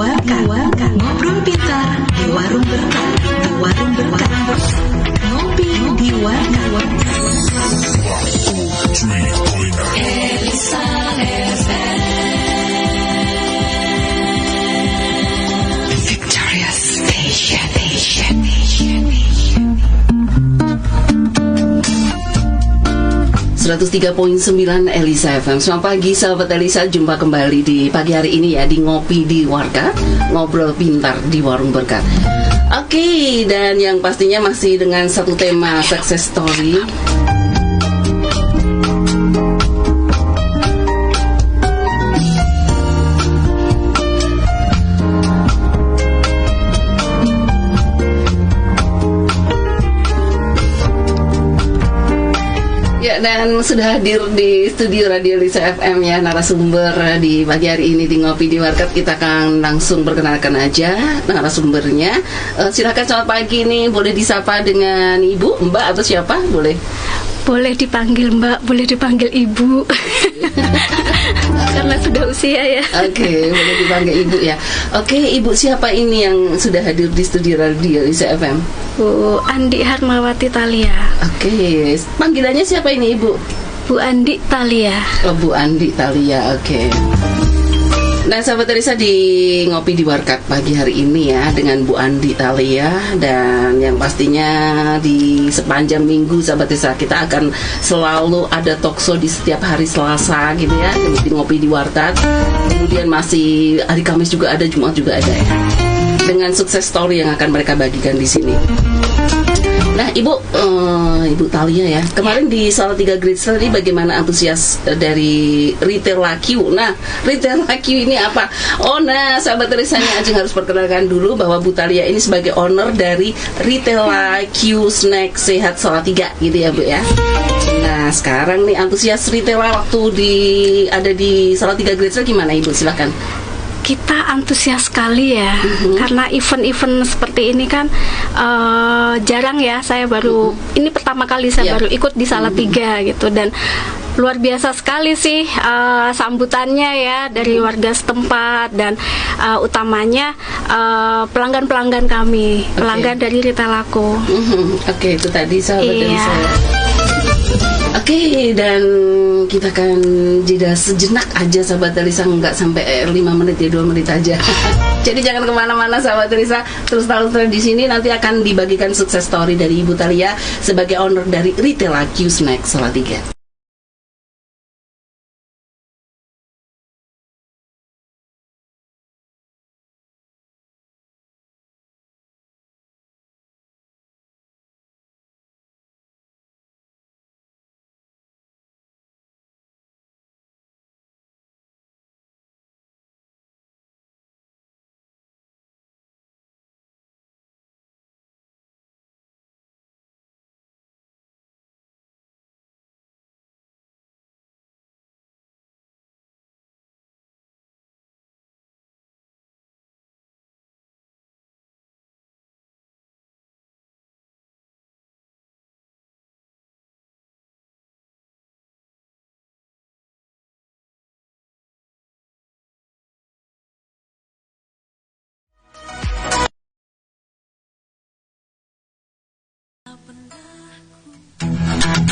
Warkat. Ngobrol pintar di warung berkat. Ngopi di Warkat. Elisa FM. Victoria Station. 103.9 Elisa FM. Selamat pagi sahabat Elisa, jumpa kembali di pagi hari ini ya di Ngopi di Warkat, ngobrol pintar di warung berkat. Oke, dan yang pastinya masih dengan satu tema success story. Dan sudah hadir di studio Radio Elisa FM ya narasumber di pagi hari ini di Ngopi di Warkat. Kita akan langsung perkenalkan aja narasumbernya. Silakan, selamat pagi nih. Boleh disapa dengan Ibu, Mbak atau siapa? Boleh dipanggil Mbak, boleh dipanggil Ibu. Karena sudah usia ya. Oke, boleh dipanggil Ibu ya. Oke, Ibu siapa ini yang sudah hadir di studio Radio Elisa FM? Bu Andi Harmawati Thalia. Oke, panggilannya siapa ini Ibu? Bu Andi Thalia. Oh, Bu Andi Thalia, oke. Nah, sahabat Elisa, di Ngopi di Warkat pagi hari ini ya dengan Bu Andi Thalia. Dan yang pastinya di sepanjang minggu sahabat Elisa kita akan selalu ada talkshow di setiap hari Selasa gitu ya di Ngopi di Warkat. Kemudian masih hari Kamis juga ada, Jumat juga ada ya, dengan sukses story yang akan mereka bagikan di sini. Nah, Ibu Thalia ya, kemarin di Salatiga Great Sale bagaimana antusias dari Retail Q? Nah, Retail Q ini apa? Oh, nah, sahabat Terisanya Ajeng harus perkenalkan dulu bahwa Bu Thalia ini sebagai owner dari Retail Q Snack Sehat Salatiga gitu ya, Bu ya. Nah, sekarang nih antusias retail waktu ada di Salatiga Great Sale gimana, Ibu? Silakan. Kita antusias sekali ya, karena event-event seperti ini kan jarang ya. Saya baru ini pertama kali saya baru ikut di Salatiga gitu, dan luar biasa sekali sih sambutannya ya dari warga setempat dan utamanya pelanggan-pelanggan kami, pelanggan dari Retail Aku. Oke, itu tadi sahabat dari saya. Oke, dan kita akan jeda sejenak aja sahabat Elisa, nggak sampai 5 menit ya, 2 menit aja. Jadi jangan kemana-mana sahabat Elisa, terus di sini nanti akan dibagikan sukses story dari Ibu Thalia sebagai owner dari Retail Q Snack Salatiga.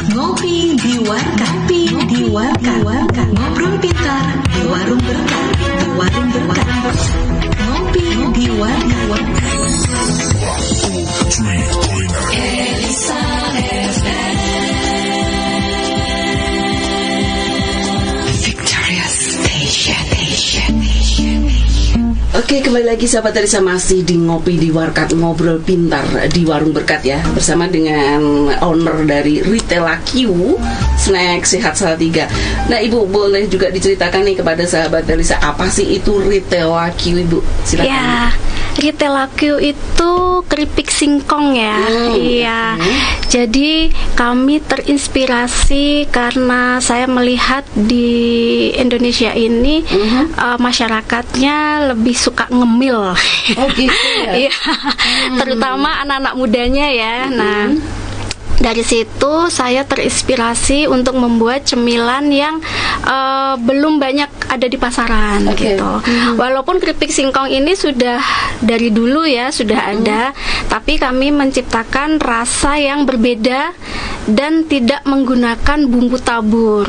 Ngopi di Warkat. Ngobrol pintar di warung berkat. Ngopi di Warkat. Elisa FM. Victoria Station. Oke, kembali lagi sahabat Elisa, masih di Ngopi di Warkat, ngobrol pintar di warung berkat ya, bersama dengan owner dari Retail Q Snack Sehat Salatiga. Nah, Ibu boleh juga diceritakan nih kepada sahabat Elisa, apa sih itu Retail Q, Ibu? Silakan. Ya, Retail Q itu keripik singkong ya. Iya. Jadi kami terinspirasi karena saya melihat di Indonesia ini masyarakatnya lebih suka ngemil. Oh gitu ya. Iya. Terutama anak-anak mudanya ya. Nah, Dari situ saya terinspirasi untuk membuat cemilan yang belum banyak ada di pasaran gitu. Walaupun keripik singkong ini sudah dari dulu ya sudah ada, tapi kami menciptakan rasa yang berbeda dan tidak menggunakan bumbu tabur.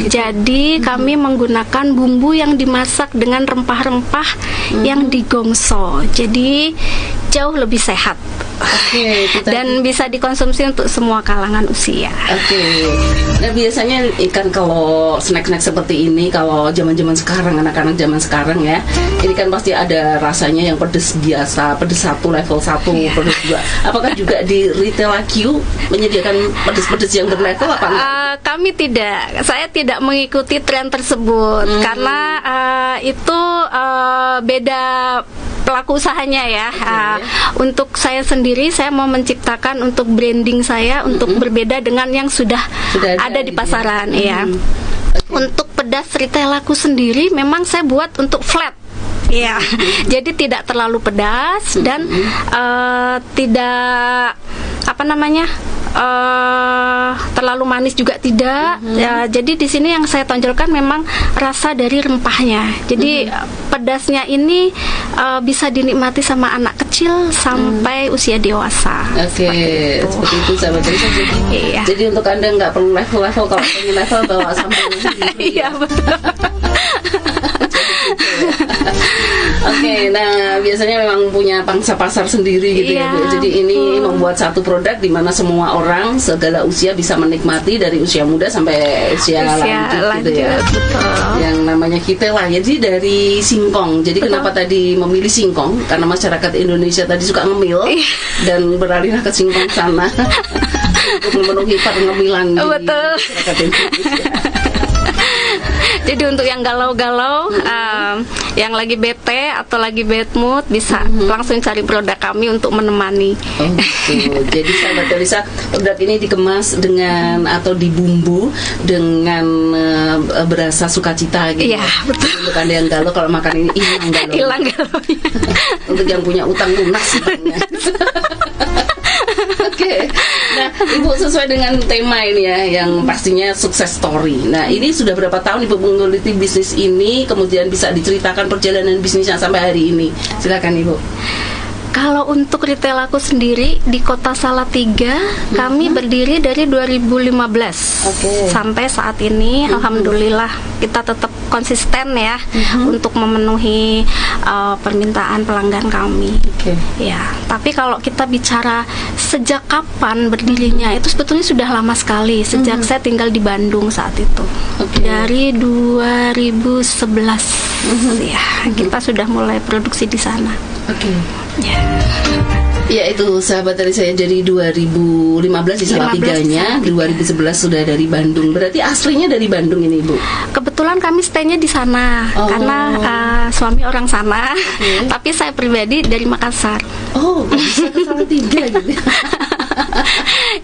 Jadi kami menggunakan bumbu yang dimasak dengan rempah-rempah yang digongso. Jadi jauh lebih sehat. Dan bisa dikonsumsi untuk semua kalangan usia. Nah biasanya ikan kalau snack-snack seperti ini, kalau zaman-zaman sekarang, anak-anak zaman sekarang ya, ini kan pasti ada rasanya yang pedas biasa, pedas 1, level 1, pedas 2. Apakah juga di retail Q menyediakan pedas-pedas yang berlevel apa enggak? Kami tidak, saya tidak mengikuti tren tersebut karena itu beda pelaku usahanya ya. Untuk saya sendiri, saya mau menciptakan untuk branding saya untuk berbeda dengan yang sudah ada di pasaran ya. Untuk pedas retail aku sendiri memang saya buat untuk flat. Ya, jadi tidak terlalu pedas dan tidak terlalu manis juga tidak. Ya, jadi di sini yang saya tonjolkan memang rasa dari rempahnya. Jadi pedasnya ini bisa dinikmati sama anak kecil sampai usia dewasa. Seperti itu sahabat Teresa. Jadi untuk Anda nggak perlu level-level, kalau pengen level bawa sambal sendiri. Iya betul. Nah biasanya memang punya pangsa pasar sendiri gitu ya Bu. Jadi ini membuat satu produk di mana semua orang segala usia bisa menikmati, dari usia muda sampai usia lanjut gitu ya. Yang namanya Kitela. Jadi dari singkong. Jadi kenapa tadi memilih singkong? Karena masyarakat Indonesia tadi suka ngemil dan beralihlah ke singkong sana untuk memenuhi pengemilan di masyarakat Indonesia. Jadi untuk yang galau-galau, yang lagi bete atau lagi bad mood, bisa langsung cari produk kami untuk menemani. Jadi sahabat Teresa, produk ini dikemas dengan atau dibumbu dengan berasa sukacita gitu. Iya, betul. Untuk Anda yang galau, kalau makan ini hilang galaunya. Untuk yang punya utang lunas. Nah Ibu, sesuai dengan tema ini ya, yang pastinya sukses story. Nah ini sudah berapa tahun Ibu menggeluti bisnis ini, kemudian bisa diceritakan perjalanan bisnisnya sampai hari ini. Silakan Ibu. Kalau untuk retail aku sendiri di Kota Salatiga, kami berdiri dari 2015 sampai saat ini. Alhamdulillah kita tetap konsisten ya untuk memenuhi permintaan pelanggan kami. Ya, tapi kalau kita bicara sejak kapan berdirinya, itu sebetulnya sudah lama sekali. Sejak saya tinggal di Bandung saat itu, dari 2011 ya, kita sudah mulai produksi di sana. Ya itu sahabat dari saya, jadi 2015 di Salatiganya, 2011 sudah dari Bandung. Berarti aslinya dari Bandung ini Ibu? Kebetulan kami stay-nya di sana karena suami orang sana, tapi saya pribadi dari Makassar. Bisa ke Salatiga gitu.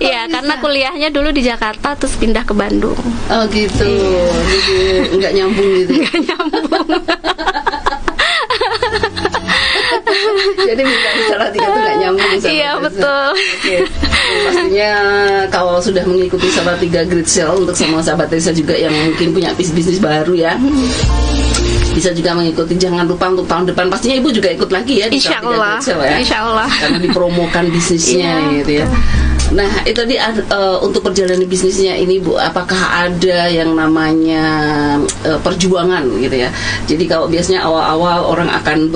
Iya, karena kuliahnya dulu di Jakarta terus pindah ke Bandung. Gitu. Jadi nggak nyambung gitu. Nggak nyambung. Jadi minta di Salatiga itu nggak nyambung. Iya betul. Pastinya kalau sudah mengikuti Salatiga Great Sale, untuk semua sahabat Teresa juga yang mungkin punya bisnis baru ya, bisa juga mengikuti. Jangan lupa untuk tahun depan pastinya Ibu juga ikut lagi ya di Salatiga Great Sale ya. Insya Allah. Karena dipromokan bisnisnya gitu ya. Nah itu tadi untuk perjalanan bisnisnya ini Bu, apakah ada yang namanya perjuangan gitu ya? Jadi kalau biasanya awal-awal orang akan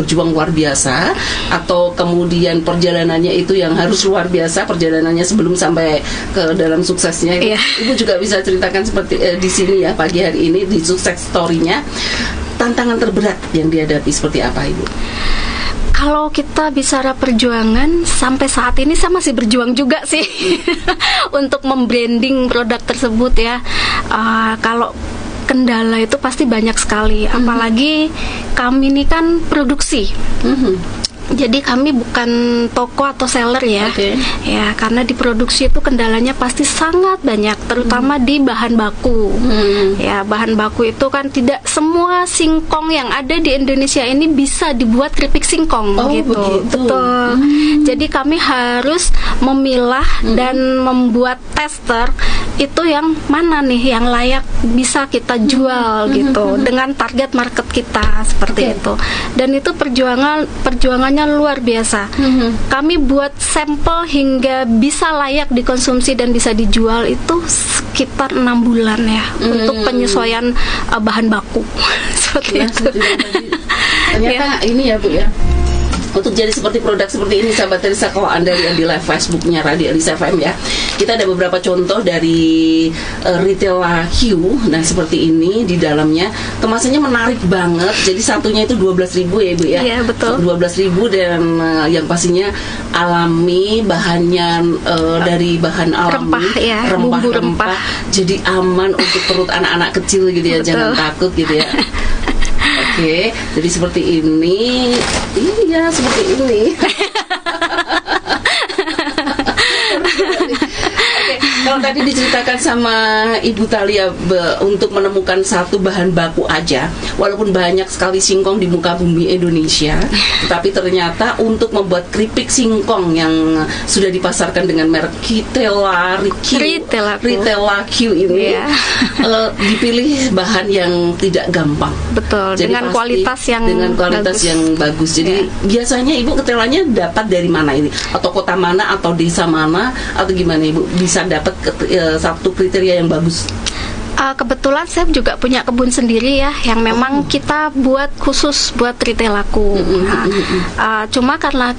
berjuang luar biasa, atau kemudian perjalanannya itu yang harus luar biasa, perjalanannya sebelum sampai ke dalam suksesnya. Ibu juga bisa ceritakan seperti di sini ya pagi hari ini di sukses story-nya, tantangan terberat yang dihadapi seperti apa Ibu? Kalau kita bicara perjuangan, sampai saat ini saya masih berjuang juga sih untuk membranding produk tersebut ya. Kalau kendala itu pasti banyak sekali, apalagi kami ini kan produksi. Jadi kami bukan toko atau seller ya. Ya, karena di produksi itu kendalanya pasti sangat banyak, terutama di bahan baku. Ya, bahan baku itu kan tidak semua singkong yang ada di Indonesia ini bisa dibuat keripik singkong gitu. Begitu. Betul. Jadi kami harus memilah dan membuat tester itu yang mana nih yang layak bisa kita jual gitu dengan target market kita seperti itu. Dan itu perjuangannya luar biasa. Kami buat sampel hingga bisa layak dikonsumsi dan bisa dijual itu sekitar 6 bulan ya untuk penyesuaian bahan baku seperti itu. Ternyata ini ya Bu ya, untuk jadi seperti produk seperti ini sahabat Teresa, kalau Anda lihat di live Facebooknya Radio Elisa FM ya, kita ada beberapa contoh dari Ritella Q. Nah seperti ini, di dalamnya kemasannya menarik banget. Jadi satunya itu 12.000 ya Bu ya. Iya betul. 12.000 dan yang pastinya alami, bahannya dari bahan alami, rempah ya, bumbu rempah. Jadi aman untuk perut anak-anak kecil gitu ya. Betul. Jangan takut gitu ya. Oke, jadi seperti ini. Iya, seperti ini. Oke, kalau tadi diceritakan sama Ibu Thalia untuk menemukan satu bahan baku aja, walaupun banyak sekali singkong di muka bumi Indonesia, tetapi ternyata untuk membuat keripik singkong yang sudah dipasarkan dengan merek Ritella Q ini, dipilih bahan yang tidak gampang. Betul. Jadi dengan kualitas yang bagus. Jadi biasanya Ibu ketelanya dapat dari mana ini? Atau kota mana atau desa mana atau gimana Ibu bisa dapat satu kriteria yang bagus? Kebetulan saya juga punya kebun sendiri ya, yang memang kita buat khusus buat Ritellaku. Cuma karena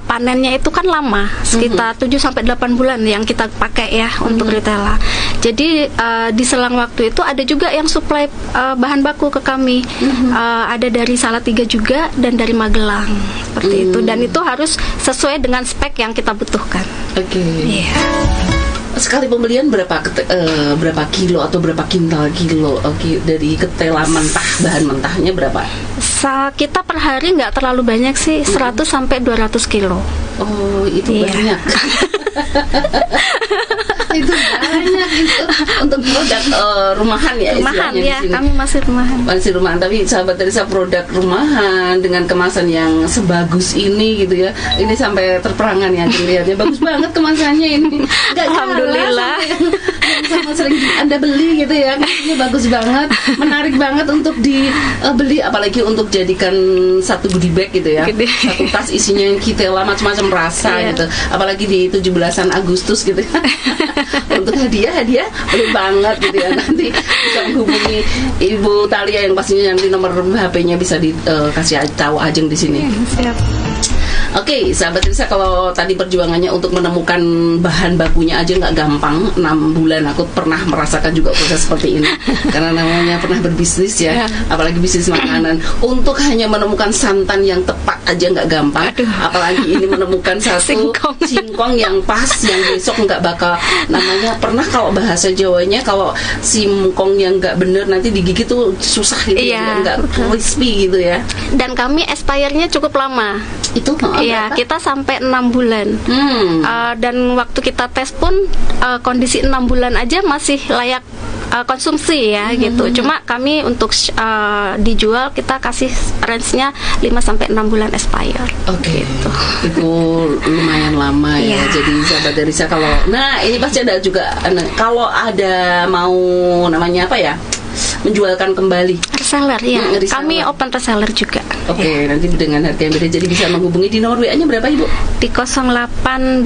panennya itu kan lama, sekitar 7-8 bulan yang kita pakai ya untuk Ritella. Jadi di selang waktu itu ada juga yang supply bahan baku ke kami. Ada dari Salatiga juga dan dari Magelang seperti itu. Dan itu harus sesuai dengan spek yang kita butuhkan. Sekali pembelian berapa kilo atau berapa kintal kilo dari ketela mentah, bahan mentahnya berapa? Kita per hari nggak terlalu banyak sih, 100 sampai 200 kilo. Oh, itu banyak. Itu banyak itu untuk produk rumahan ya. Rumahan ya, kami masih rumahan. Masih rumahan, tapi sahabat Teresa, produk rumahan dengan kemasan yang sebagus ini gitu ya. Ini sampai terperangan ya, lihatnya bagus banget kemasannya ini. Alhamdulillah. Sama sering Anda beli gitu ya, ini bagus banget, menarik banget untuk dibeli, apalagi untuk jadikan satu goodie bag gitu ya. Satu tas isinya Ritella macam-macam rasa gitu. Apalagi di 17-an Agustus gitu ya. Untuk hadiah boleh banget gitu ya. Nanti bisa menghubungi Ibu Thalia yang pastinya nanti nomor HP-nya bisa dikasih tahu Ajeng di sini. Siap. Oke, sahabat Teresa, kalau tadi perjuangannya untuk menemukan bahan bakunya aja nggak gampang. 6 bulan aku pernah merasakan juga proses seperti ini. Karena namanya pernah berbisnis ya, apalagi bisnis makanan. Untuk hanya menemukan santan yang tepat aja nggak gampang. Apalagi ini menemukan satu singkong yang pas, yang besok nggak bakal, namanya pernah kalau bahasa Jawanya, kalau singkong yang nggak bener nanti digigit tuh susah gitu, nggak crispy gitu ya. Dan kami expire-nya cukup lama. Itu iya, kita sampai 6 bulan. Dan waktu kita tes pun kondisi 6 bulan aja masih layak konsumsi ya gitu. Cuma kami untuk dijual kita kasih range-nya 5-6 bulan expire. Gitu. Itu lumayan lama ya. Jadi sahabat Teresa, kalau ini pasti ada juga kalau ada mau namanya apa ya, menjualkan kembali reseller ya. Kami open reseller juga. Nanti dengan harga yang beda. Jadi bisa menghubungi di nomor WA-nya berapa Ibu? Di 0821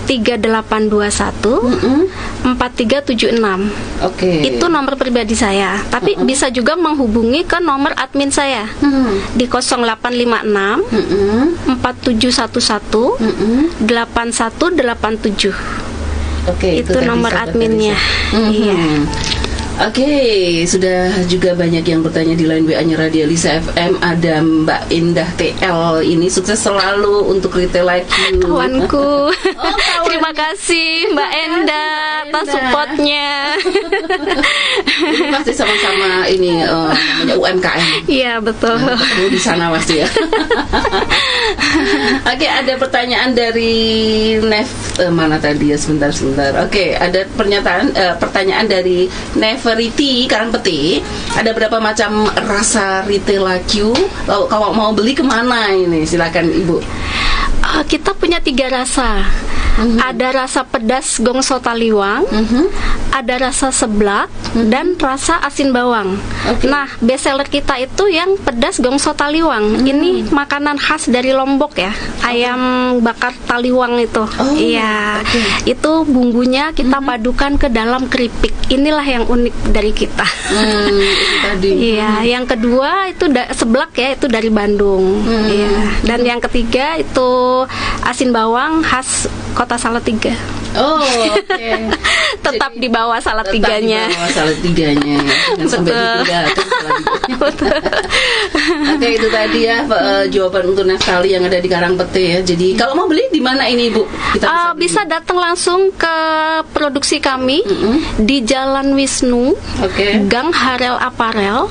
3821 4376. Itu nomor pribadi saya. Tapi bisa juga menghubungi ke nomor admin saya di 0856 4711 8187. Itu nomor adminnya. Oke, sudah juga banyak yang bertanya di line WA-nya Radio Lisa FM. Ada Mbak Indah TL, ini sukses selalu untuk Retail Like You. Kawanku. kawan. Terima kasih Mbak Enda atas supportnya. Ini pasti sama-sama ini namanya UMKM. Iya betul. Ketemu di sana pasti ya. Oke, ada pertanyaan dari mana tadi ya, sebentar. Oke, ada pertanyaan dari Neverity Karangpeti. Ada berapa macam rasa Retail Like You? Kalau mau beli kemana ini? Silakan Ibu. Kita punya 3 rasa. Ada rasa pedas gongso taliwang, ada rasa seblak, dan rasa asin bawang. Nah, best seller kita itu yang pedas gongso taliwang. Ini makanan khas dari Lombok ya, ayam bakar taliwang itu. Iya, itu bumbunya kita padukan ke dalam keripik. Inilah yang unik dari kita. Iya, yang kedua itu seblak ya, itu dari Bandung. Iya, dan yang ketiga itu asin bawang khas Kota Salatiga. Oke. Tetap di bawah Salatiganya. Tetap di bawah Salatiganya ya. Jangan sampai ditinggalkan Salatiganya. Oke, itu tadi ya jawaban untuk Neftali yang ada di Karangpeti ya. Jadi kalau mau beli di mana ini Ibu? Kita bisa datang langsung ke produksi kami di Jalan Wisnu, Gang Harel Aparel,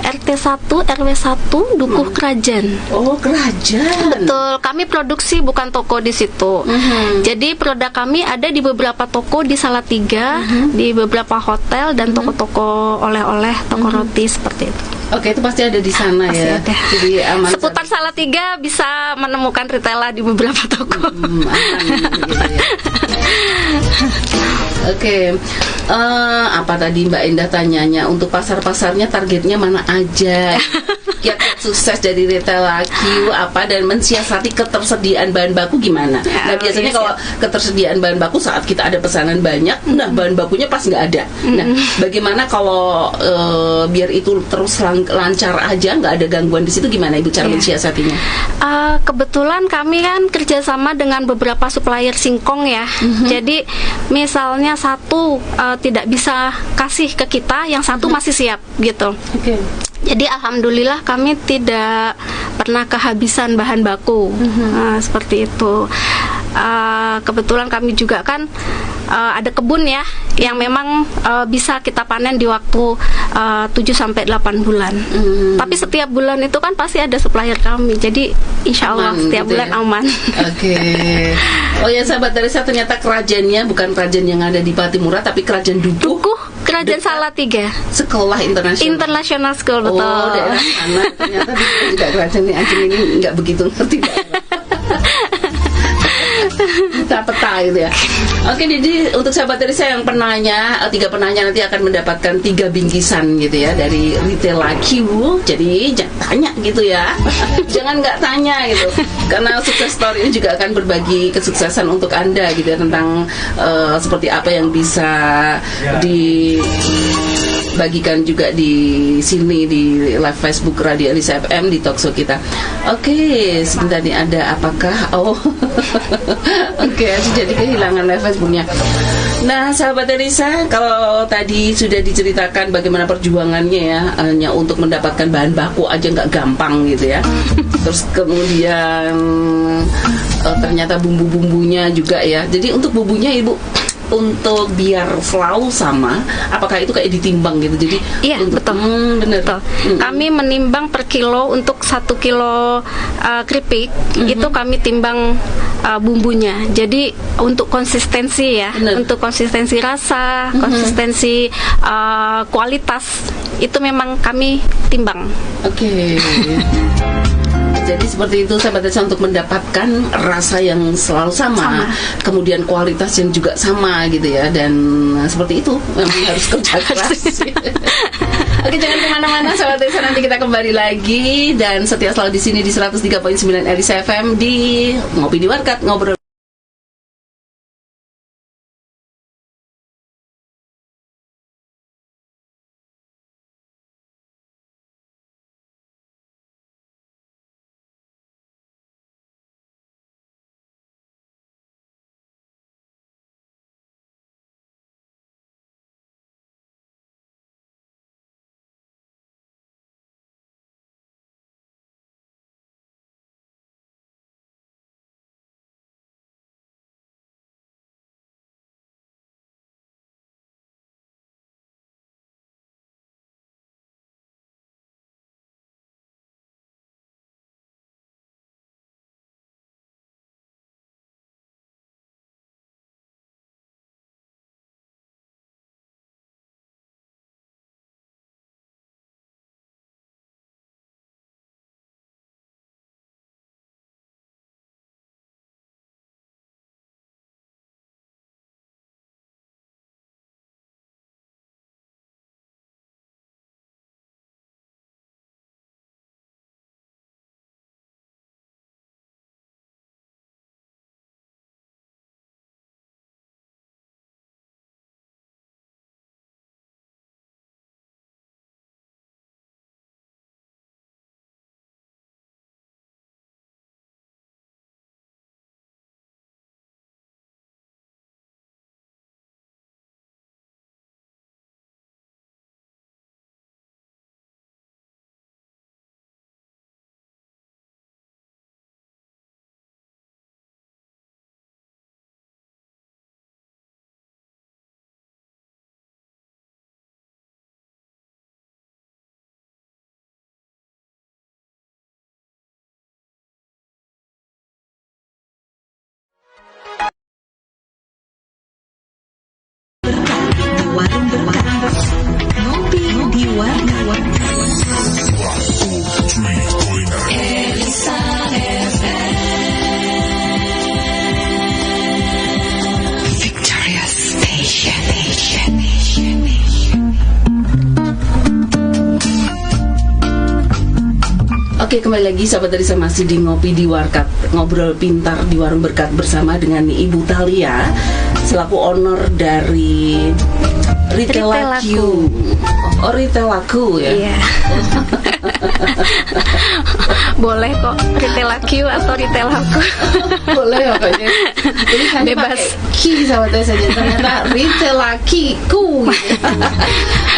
RT 1 RW 1 Dukuh Kerajaan. Oh, Kerajaan. Betul, kami produksi bukan toko di situ. Jadi produk kami ada di beberapa toko di Salatiga, di beberapa hotel dan toko-toko oleh-oleh, toko roti seperti itu. Oke, itu pasti ada di sana ya. Ada. Jadi aman. Seputar Salatiga bisa menemukan retailer di beberapa toko. Aman, gitu ya. Oke, apa tadi Mbak Indah tanyanya, untuk pasar-pasarnya targetnya mana aja? Kiat sukses dari Retail Like You apa, dan mensiasati ketersediaan bahan baku gimana? Nah, biasanya kalau ketersediaan bahan baku saat kita ada pesanan banyak, nah bahan bakunya pas nggak ada. Nah, bagaimana kalau biar itu terus lancar aja, nggak ada gangguan di situ, gimana Ibu cara mensiasatinya? Kebetulan kami kan kerjasama dengan beberapa supplier singkong ya. Jadi misalnya satu tidak bisa kasih ke kita, yang satu masih siap gitu. Jadi alhamdulillah kami tidak pernah kehabisan bahan baku. Seperti itu. Kebetulan kami juga kan ada kebun ya, yang memang bisa kita panen di waktu 7-8 bulan. Tapi setiap bulan itu kan pasti ada supplier kami. Jadi insya Allah setiap bulan aman. Oh ya sahabat Darisa, ternyata kerajaannya bukan kerajaan yang ada di Patimura, tapi kerajaan Dukuh. Kerajaan Salatiga. Sekolah internasional. International School, betul. Oh, daerah sana. Ternyata juga kerajaan ini nggak begitu ngerti daerah. Peta gitu ya. Oke, jadi untuk sahabat dari saya yang penanya, 3 penanya nanti akan mendapatkan 3 bingkisan gitu ya dari Retail Like You. Jadi jangan tanya gitu ya. Jangan nggak tanya gitu. Karena sukses story ini juga akan berbagi kesuksesan untuk Anda gitu ya, tentang seperti apa yang bisa dibagikan juga di sini di live Facebook Radio Lisa FM di talkshow kita. Oke, sebentar nih, ada apakah? Oke, jadi kehilangan live Facebooknya. Nah, sahabat Elisa, kalau tadi sudah diceritakan bagaimana perjuangannya ya, hanya untuk mendapatkan bahan baku aja nggak gampang gitu ya. Terus kemudian ternyata bumbu-bumbunya juga ya. Jadi untuk bumbunya Ibu, untuk biar selalu sama, apakah itu kayak ditimbang gitu? Jadi iya, betul. Betul. Kami menimbang per kilo. Untuk 1 kilo keripik itu kami timbang bumbunya. Jadi untuk konsistensi ya, untuk konsistensi rasa, konsistensi kualitas, itu memang kami timbang. Oke. Jadi seperti itu sahabat Desa, untuk mendapatkan rasa yang selalu sama, kemudian kualitas yang juga sama gitu ya, dan seperti itu memang harus kerja keras. Oke, jangan kemana-mana sahabat Desa, nanti kita kembali lagi dan setia selalu di sini di 103.9 Elisa FM di Ngopi di Warkat, ngobrol Elisa FM. Victorious Station. Oke, kembali lagi sahabat Elisa, masih di Ngopi di Warkat, ngobrol pintar di Warung Berkat bersama dengan Ibu Thalia selaku owner dari Retail Laku. Oh, Retail Laku ya. Iya. Boleh kok Retail Laku atau Retail Laku. Boleh pokoknya. Jadi kan bebas. Ki sahabat saja ternyata Retail Lakiku.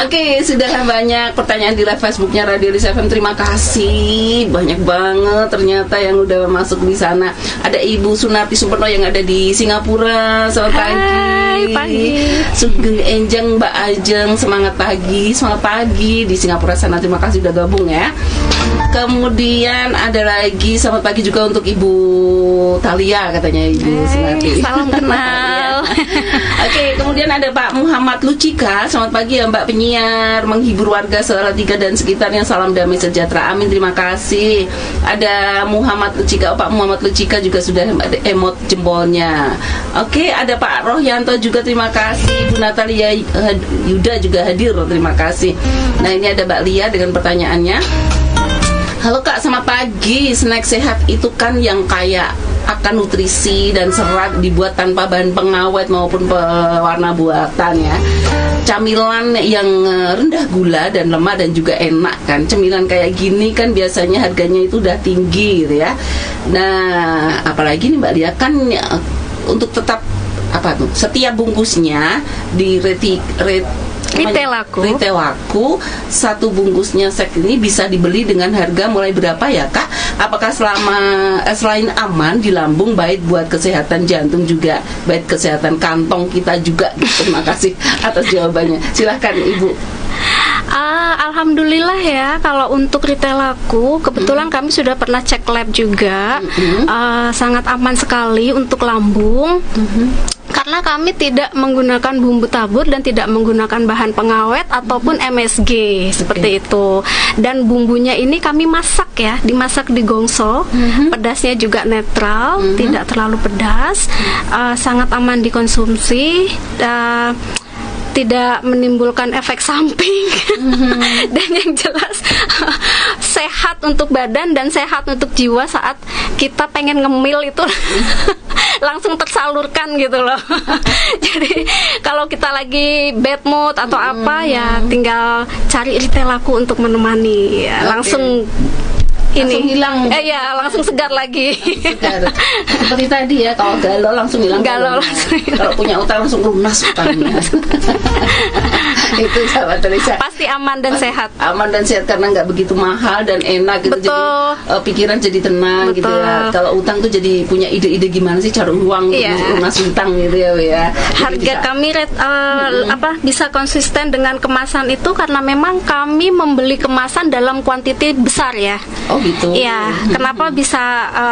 Oke, sudah banyak pertanyaan di live Facebooknya Radio Elisa FM. Terima kasih, banyak banget ternyata yang udah masuk di sana. Ada Ibu Sunarti Sumpeno yang ada di Singapura. Selamat pagi. Sugeng Enjang, Mbak Ajeng, semangat pagi di Singapura sana. Terima kasih udah gabung ya. Kemudian ada lagi selamat pagi juga untuk Ibu Thalia, katanya Ibu Sunarti. Salam kenal. Oke, kemudian ada Pak Muhammad Lucika. Selamat pagi ya Mbak penyiar, menghibur warga Salatiga dan sekitarnya. Salam damai sejahtera, amin, terima kasih. Ada Muhammad Lucika, Pak Muhammad Lucika juga sudah ada emot jempolnya. Oke, ada Pak Rohyanto juga, terima kasih. Bu Natalia Yuda juga hadir, terima kasih. Nah, ini ada Mbak Lia dengan pertanyaannya. Halo Kak, selamat pagi. Snack sehat itu kan yang kaya akan nutrisi dan serat, dibuat tanpa bahan pengawet maupun pewarna buatan ya. Camilan yang rendah gula dan lemak dan juga enak kan. Cemilan kayak gini kan biasanya harganya itu udah tinggi gitu ya. Nah, apalagi nih Mbak Lia kan untuk tetap setiap bungkusnya di Retail Laku, satu bungkusnya sek ini bisa dibeli dengan harga mulai berapa ya Kak? Apakah selain aman di lambung, baik buat kesehatan jantung juga, baik kesehatan kantong kita juga? Terima kasih atas jawabannya. Silahkan Ibu. Alhamdulillah ya, kalau untuk Retail Laku kebetulan kami sudah pernah cek lab juga, sangat aman sekali untuk lambung. Karena kami tidak menggunakan bumbu tabur dan tidak menggunakan bahan pengawet ataupun MSG seperti itu. Dan bumbunya ini kami masak ya, dimasak di gongso. Pedasnya juga netral, tidak terlalu pedas, sangat aman dikonsumsi. Tidak menimbulkan efek samping. Dan yang jelas sehat untuk badan dan sehat untuk jiwa saat kita pengen ngemil itu langsung tersalurkan gitu loh. Jadi kalau kita lagi bad mood atau apa ya tinggal cari Retail Laku untuk menemani ya, langsung langsung hilang. Ya, langsung segar lagi. Segar. Seperti tadi ya, kalau galau langsung hilang. Kalau punya utang langsung lunas utangnya. Itu sahabat Elisa. Pasti aman dan sehat. Aman dan sehat karena nggak begitu mahal dan enak gitu. Betul. Jadi pikiran jadi tenang. Betul. Gitu ya. Kalau utang tuh jadi punya ide-ide gimana sih cari uang untuk lunas utang gitu ya. Harga kami bisa konsisten dengan kemasan itu karena memang kami membeli kemasan dalam kuantiti besar ya. Oh gitu. Iya, kenapa bisa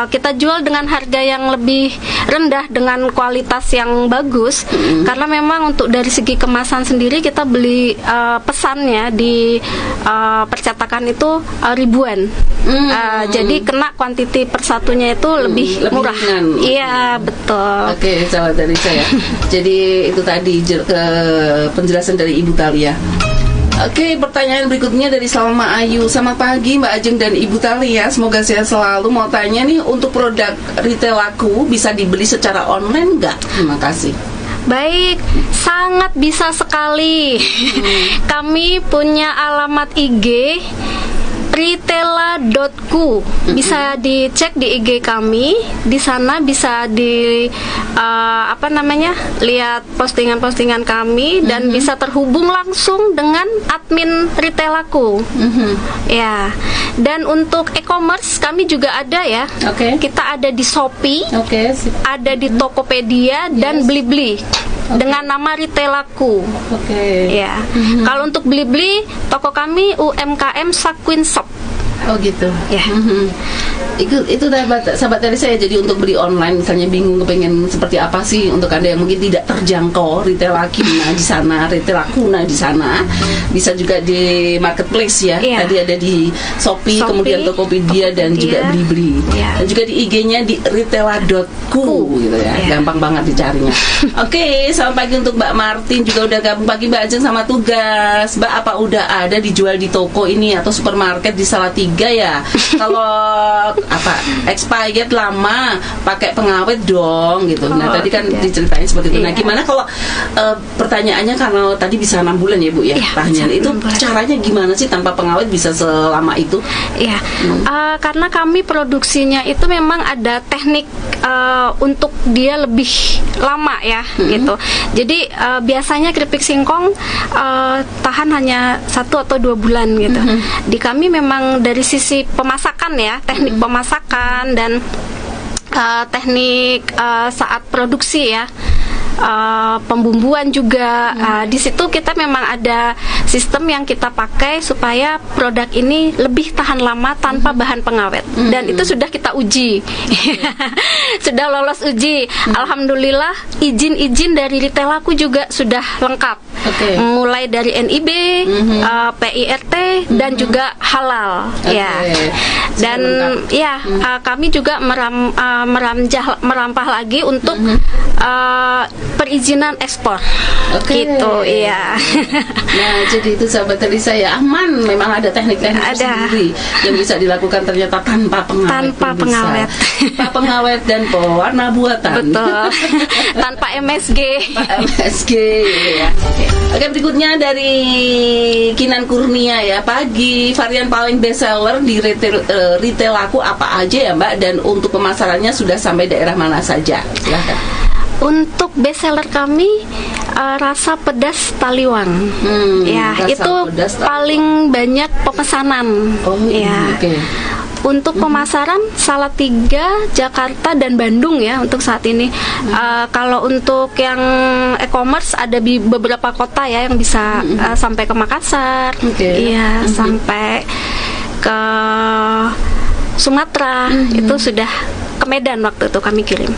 kita jual dengan harga yang lebih rendah dengan kualitas yang bagus? Karena memang untuk dari segi kemasan sendiri kita beli pesannya di percetakan itu ribuan. Jadi kena kuantiti persatunya itu lebih murah. Iya, betul. Oke, sahabat dari saya. Jadi itu tadi penjelasan dari Ibu Thalia. Oke, pertanyaan berikutnya dari Salma Ayu. Selamat pagi Mbak Ajeng dan Ibu Thalia, semoga sehat selalu. Mau tanya nih, untuk produk Retail Laku bisa dibeli secara online nggak? Terima kasih. Baik, sangat bisa sekali. Kami punya alamat IG Retaila.ku. Bisa dicek di IG kami. Di sana bisa lihat postingan-postingan kami dan bisa terhubung langsung dengan admin Retail Laku. Ya. Dan untuk e-commerce kami juga ada ya. Kita ada di Shopee, ada di Tokopedia dan Blibli dengan nama Retail Laku. Ya. Kalau untuk Blibli, toko kami UMKM Sakwin Shop. Oh gitu. Ya. Itu sahabat Teresa ya. Jadi untuk beli online misalnya bingung kepengen seperti apa sih, untuk Anda yang mungkin tidak terjangkau retail Akina di sana, retail Akuna di sana, bisa juga di marketplace ya. Tadi ada di Shopee, kemudian Tokopedia dan juga Blibli. Dan juga di IG-nya di retaila.ku gitu ya. Gampang banget dicarinya. Oke, selamat pagi untuk Mbak Martin, juga udah gabung pagi Mbak Ajeng sama tugas. Mbak, apa udah ada dijual di toko ini atau supermarket di Salatiga ya? Kalau expired lama pakai pengawet dong gitu. Nah tadi kan diceritain seperti itu. Nah gimana kalau pertanyaannya, karena tadi bisa 6 bulan ya Bu ya, tahannya itu caranya gimana sih tanpa pengawet bisa selama itu? Karena kami produksinya itu memang ada teknik untuk dia lebih lama ya gitu. Jadi biasanya keripik singkong tahan hanya 1 atau 2 bulan gitu. Di kami memang dari sisi pemasakan ya, teknik pemasakan dan teknik saat produksi ya, pembumbuan juga, di situ kita memang ada sistem yang kita pakai supaya produk ini lebih tahan lama tanpa bahan pengawet, dan itu sudah kita uji. Sudah lolos uji. Alhamdulillah izin dari retail aku juga sudah lengkap, mulai dari NIB, PIRT dan juga halal ya. Dan kami juga merampah lagi untuk perizinan ekspor. Gitu ya. Nah, jadi itu sahabat Teresa ya, aman, memang ada teknik-teknik sendiri yang bisa dilakukan ternyata tanpa pengawet. Tanpa pengawet dan pewarna buatan. Betul. Tanpa MSG. Ya. Oke, berikutnya dari Kinan Kurnia ya. Pagi, varian paling best seller di retail aku apa aja ya Mbak, dan untuk pemasarannya sudah sampai daerah mana saja? Silahkan. Untuk best seller kami rasa pedas Taliwang. Itu paling banyak pemesanan. Untuk pemasaran Salatiga, Jakarta dan Bandung ya untuk saat ini. Kalau untuk yang e-commerce ada di beberapa kota ya yang bisa sampai ke Makassar, sampai ke Sumatera, itu sudah ke Medan waktu itu kami kirim.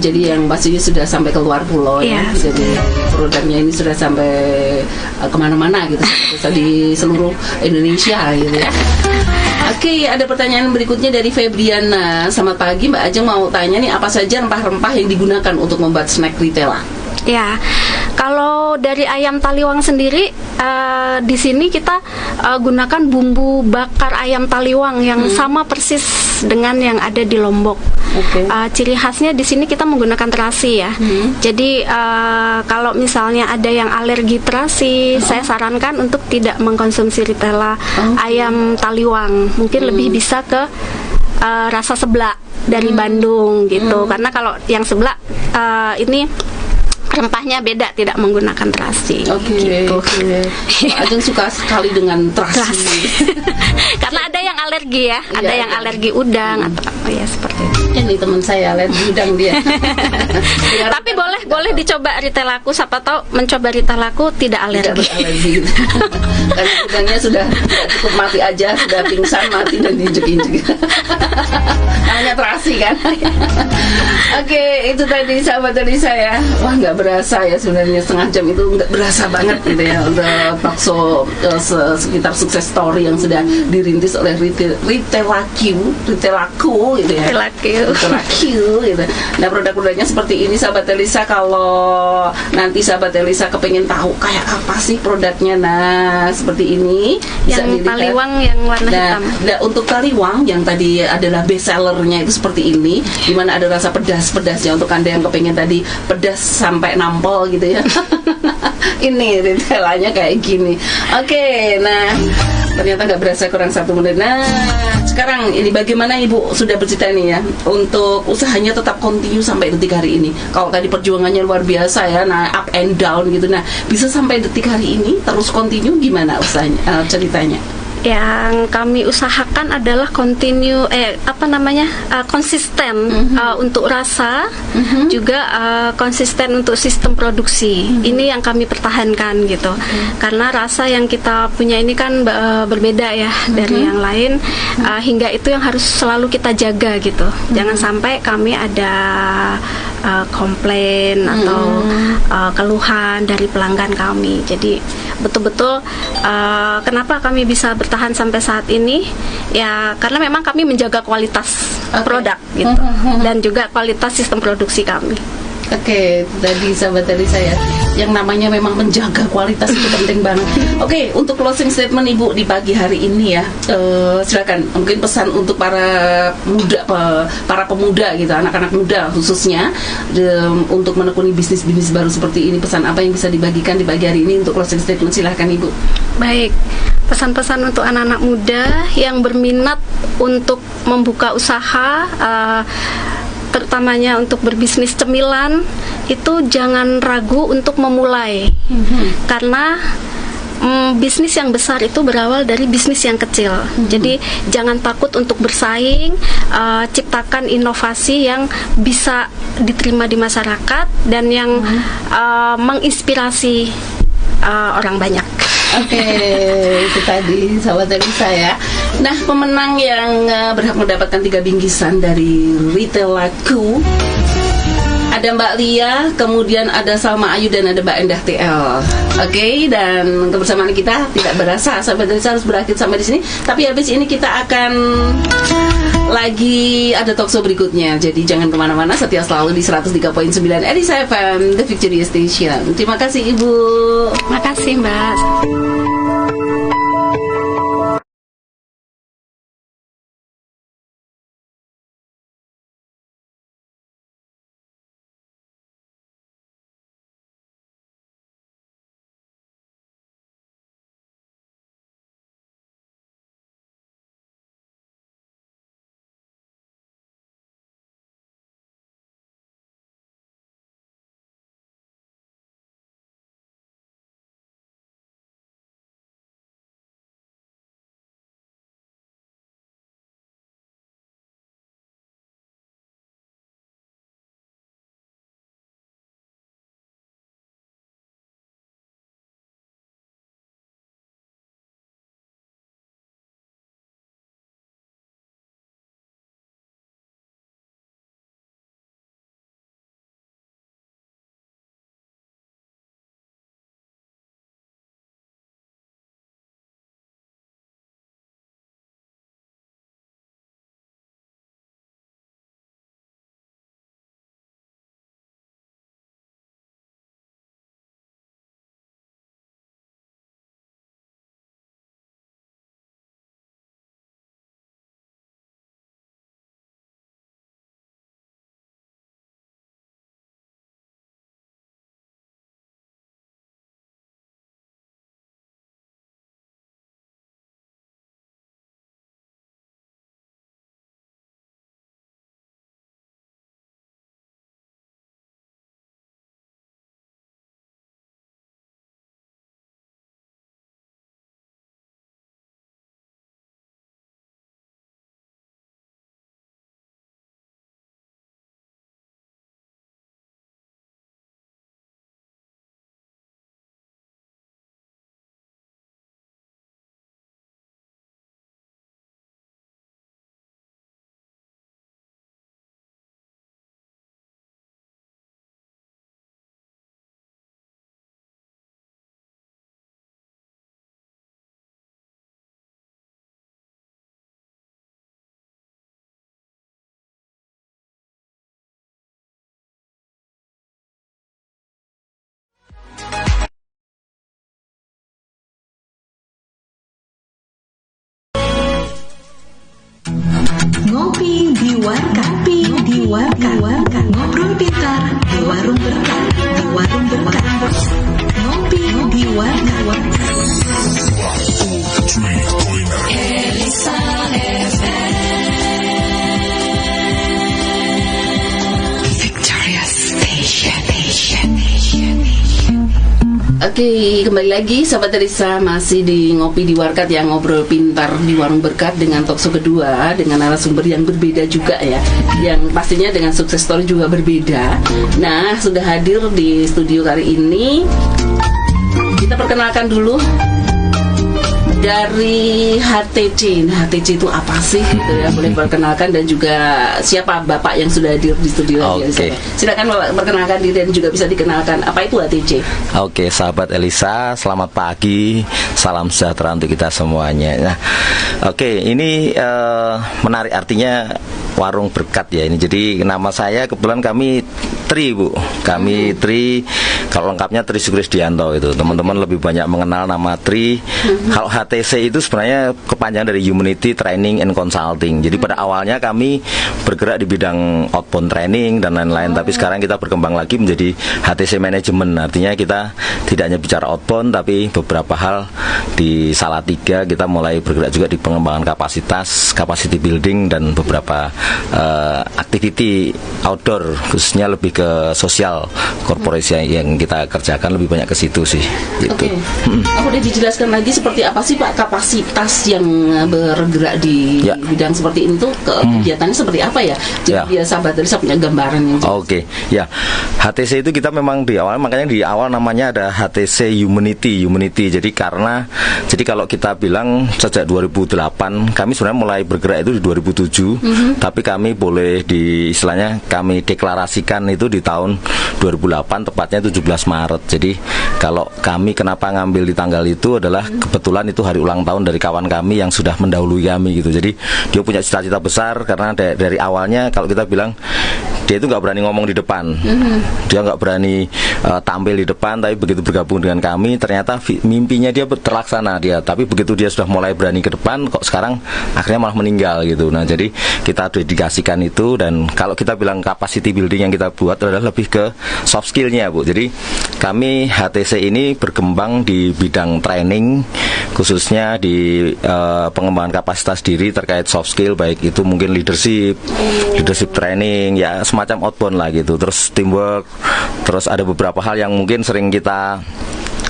Jadi yang pastinya sudah sampai ke luar pulau ya. Jadi produknya ini sudah sampai kemana-mana gitu, di seluruh Indonesia gitu ya. Ada pertanyaan berikutnya dari Febriana. Selamat pagi Mbak Ajeng, mau tanya nih, apa saja rempah-rempah yang digunakan untuk membuat snack Ritela? Ya, kalau dari ayam Taliwang sendiri, di sini kita gunakan bumbu bakar ayam Taliwang yang sama persis dengan yang ada di Lombok. Ciri khasnya di sini kita menggunakan terasi ya. Jadi kalau misalnya ada yang alergi terasi, saya sarankan untuk tidak mengkonsumsi Ritela ayam Taliwang. Mungkin lebih bisa ke rasa seblak dari Bandung gitu. Karena kalau yang seblak ini rempahnya beda, tidak menggunakan terasi. Gitu. Ajeng suka sekali dengan terasi. Karena ada yang alergi ya, ada yang alergi udang atau seperti itu. Ini teman saya alergi udang dia. Tapi boleh dicoba Ritelaku, siapa tahu mencoba Ritelaku tidak alergi. Karena udangnya sudah cukup mati aja, sudah pingsan, mati dan diinjek-injek. Namanya terasi kan. Itu tadi sahabat dari saya. Wah, nggak berasa ya sebenarnya, setengah jam itu nggak berasa banget gitu ya. Udah bakso sekitar sukses story yang sudah dirintis oleh Ritelaku gitu ya. Ritelaku gitu. Nah, produk-produknya seperti ini sahabat Elisa. Kalau nanti sahabat Elisa kepengen tahu kayak apa sih produknya, nah seperti ini bisa yang dilihat. Taliwang yang warna hitam. Nah, untuk Taliwang yang tadi adalah best sellernya itu seperti ini, dimana ada rasa pedasnya untuk Anda yang kepengen tadi pedas sampai nampol gitu ya. Ini retailnya kayak gini. Nah ternyata nggak berasa kurang 1 menit. Nah sekarang ini bagaimana Ibu sudah bercerita nih ya, untuk usahanya tetap continue sampai detik hari ini. Kalau tadi perjuangannya luar biasa ya, nah up and down gitu. Nah bisa sampai detik hari ini terus continue, gimana usahanya, ceritanya? Yang kami usahakan adalah konsisten untuk rasa, juga konsisten untuk sistem produksi. Ini yang kami pertahankan gitu. Karena rasa yang kita punya ini kan berbeda ya dari yang lain, hingga itu yang harus selalu kita jaga gitu. Jangan sampai kami ada komplain atau keluhan dari pelanggan kami. Jadi betul-betul kenapa kami bisa bertahan sampai saat ini ya, karena memang kami menjaga kualitas produk gitu, dan juga kualitas sistem produksi kami. Oke, tadi sahabat dari saya, yang namanya memang menjaga kualitas itu penting banget. Oke, untuk closing statement Ibu di pagi hari ini ya, silakan. Mungkin pesan untuk para pemuda gitu, anak-anak muda khususnya, untuk menekuni bisnis-bisnis baru seperti ini, pesan apa yang bisa dibagikan di pagi hari ini untuk closing statement? Silakan Ibu. Baik, pesan-pesan untuk anak-anak muda yang berminat untuk membuka usaha, terutamanya untuk berbisnis cemilan, itu jangan ragu untuk memulai. Karena bisnis yang besar itu berawal dari bisnis yang kecil. Jadi jangan takut untuk bersaing, ciptakan inovasi yang bisa diterima di masyarakat dan yang menginspirasi orang banyak. Oke, itu tadi sahabat dari saya. Nah, pemenang yang berhak mendapatkan 3 bingkisan dari Retail Laku ada Mbak Lia, kemudian ada Salma Ayu, dan ada Mbak Endah TL. Oke, dan kebersamaan kita tidak berasa sahabat dari saya harus berakhir sampai di sini. Tapi habis ini kita akan lagi ada talkshow berikutnya. Jadi jangan kemana-mana, setia selalu di 103.9 Edisi FM, The Victory Station. Terima kasih Ibu. Terima kasih Mbak. Ngopi di warkah, ngobrol pintar di warung berkah, ngopi di warkah. Elisa FM. Oke, kembali lagi Sahabat Elisa, masih di Ngopi di Warkat yang ngobrol pintar di Warung Berkat dengan talkshow kedua dengan narasumber yang berbeda juga ya, yang pastinya dengan sukses story juga berbeda. Nah, sudah hadir di studio kali ini. Kita perkenalkan dulu dari HTC. Nah, HTC itu apa sih gitu ya? Boleh perkenalkan dan juga siapa Bapak yang sudah hadir di studio. Oke. Silakan Bapak perkenalkan diri dan juga bisa dikenalkan apa itu HTC. Oke, sahabat Elisa, selamat pagi, salam sejahtera untuk kita semuanya. Nah, oke, ini menarik, artinya Warung Berkat ya ini. Jadi nama saya kebetulan kami Tri, Bu. Kami Tri, kalau lengkapnya Tri Sukrisdianto itu. Teman-teman lebih banyak mengenal nama Tri. Kalau HTC itu sebenarnya kepanjangan dari Humanity Training and Consulting. Jadi pada awalnya kami bergerak di bidang outbound training dan lain-lain. Tapi sekarang kita berkembang lagi menjadi HTC Management. Artinya kita tidak hanya bicara outbound, tapi beberapa hal di Salatiga kita mulai bergerak juga di pengembangan kapasitas, capacity building dan beberapa activity outdoor, khususnya lebih ke sosial korporasi yang kita kerjakan lebih banyak ke situ sih. Gitu. Oke. Aku udah dijelaskan lagi seperti apa sih Pak kapasitas yang bergerak di bidang seperti ini tuh kegiatannya seperti apa ya? Jadi biar sahabat Elisa punya gambaran yang jelas. Oke, ya. HTC itu kita memang di awal, makanya di awal namanya ada HTC Humanity. Jadi kalau kita bilang sejak 2008 kami sebenarnya mulai bergerak itu di 2007, tapi kami boleh istilahnya kami deklarasikan itu di tahun 2008, tepatnya 17 Maret. Jadi kalau kami kenapa ngambil di tanggal itu adalah kebetulan itu hari ulang tahun dari kawan kami yang sudah mendahului kami gitu. Jadi dia punya cita-cita besar karena dari awalnya kalau kita bilang dia itu nggak berani ngomong di depan, dia nggak berani tampil di depan, tapi begitu bergabung dengan kami ternyata mimpinya dia terlaksana dia. Tapi begitu dia sudah mulai berani ke depan, kok sekarang akhirnya malah meninggal gitu. Nah jadi kita dedikasikan itu, dan kalau kita bilang capacity building yang kita buat adalah lebih ke soft skillnya, Bu. Jadi kami HTC ini berkembang di bidang training, khususnya di pengembangan kapasitas diri terkait soft skill, baik itu mungkin leadership training, ya semacam outbound lah gitu. Terus teamwork, terus ada beberapa hal yang mungkin sering kita